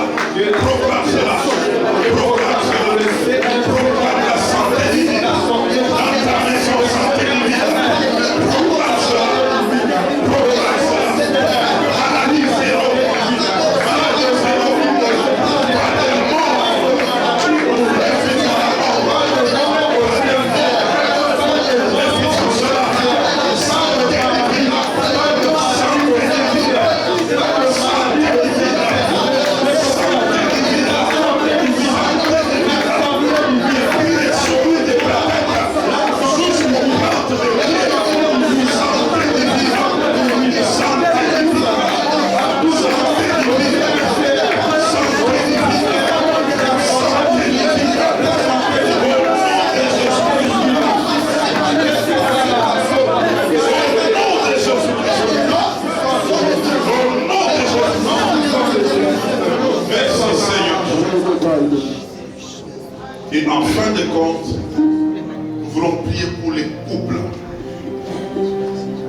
Et en fin de compte, nous voulons prier pour les couples.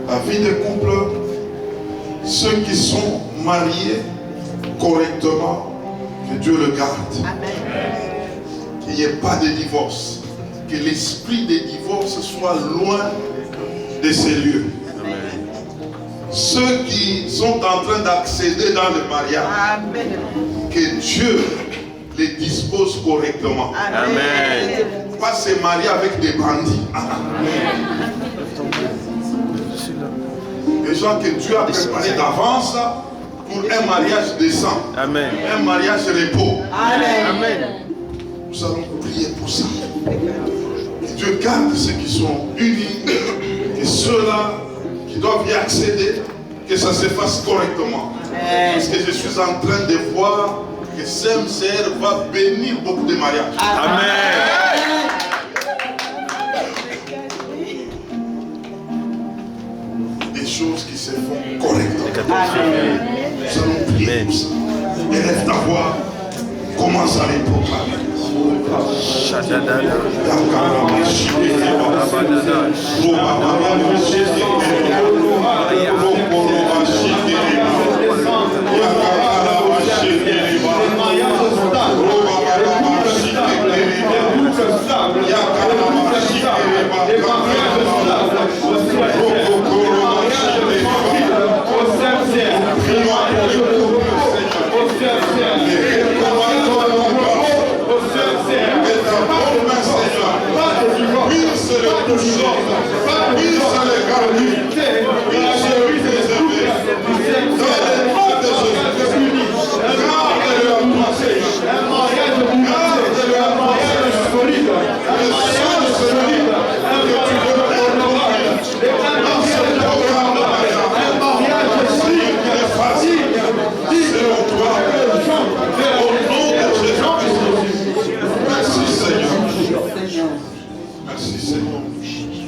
La vie de couple, ceux qui sont mariés correctement, que Dieu le garde. Qu'il n'y ait pas de divorce. Que l'esprit des divorces soit loin de ces lieux. Ceux qui sont en train d'accéder dans le mariage, que Dieu les dispose correctement. Amen. Pas se marier avec des bandits. Des gens que Dieu a préparés d'avance pour un mariage décent. Amen. Un mariage repos. Amen. Nous allons prier pour ça. Que Dieu garde ceux qui sont unis, et ceux-là qui doivent y accéder, que ça se fasse correctement. Parce que je suis en train de voir que CMCR va bénir beaucoup de mariages. Amen. Des choses qui se font correctement. Nous allons prier pour ça. Élève ta voix, commence à les proclamer.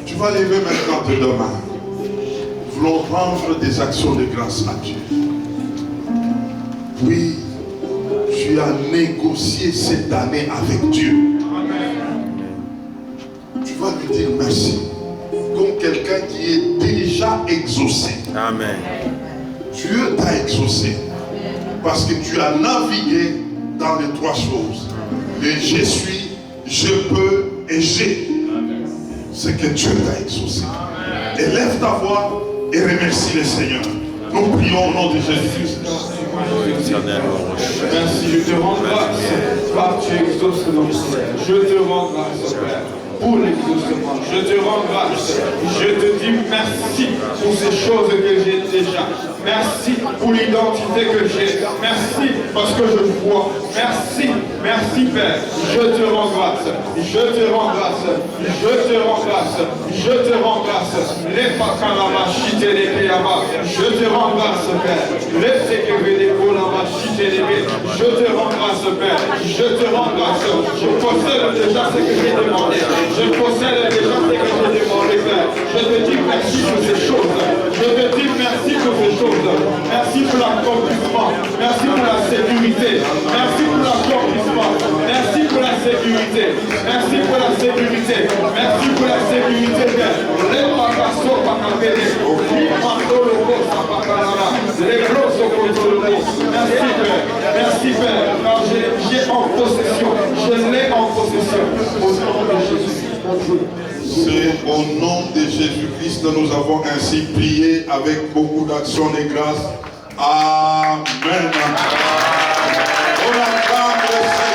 Tu vas lever maintenant tes deux mains. Nous voulons rendre des actions de grâce à Dieu. Oui, tu as négocié cette année avec Dieu. Tu vas lui dire merci. Comme quelqu'un qui est déjà exaucé. Amen. Dieu t'a exaucé. Parce que tu as navigué dans les trois choses. Le je suis, je peux et j'ai. C'est que Dieu t'a exaucé. Élève ta voix et remercie le Seigneur. Nous prions au nom de Jésus-Christ. Merci, je te rends grâce, car tu exauces nos prières. Je te rends grâce, Père, pour l'exaucement. Je te rends grâce. Je te dis merci pour ces choses que j'ai déjà. Merci pour l'identité que j'ai. Merci parce que je vois. Merci, merci Père. Je te rends grâce. Je te rends grâce. Je te rends grâce. Je te rends grâce. Les pacarama chité les kéaba. Je te rends grâce Père. Les séquébé les kolama chité les bé. Je te rends grâce Père. Je te rends grâce. Je possède déjà ce que j'ai demandé. Je possède déjà ce que j'ai demandé Père. Je te dis merci pour ces choses. Je te dis merci pour ces choses. Merci pour l'accomplissement. Merci pour la sécurité. Merci pour l'accomplissement. Merci pour la sécurité. Merci pour la sécurité. Merci pour la sécurité. Les pacassos pacapédés. Les pacologo sapacarara. Les grosses okosologos. Merci Père. Merci Père. Car j'ai en possession. Je l'ai en possession. Au nom de Jésus. C'est au nom de Jésus-Christ que nous avons ainsi prié avec beaucoup d'actions de grâce. Amen. On acclame le Seigneur.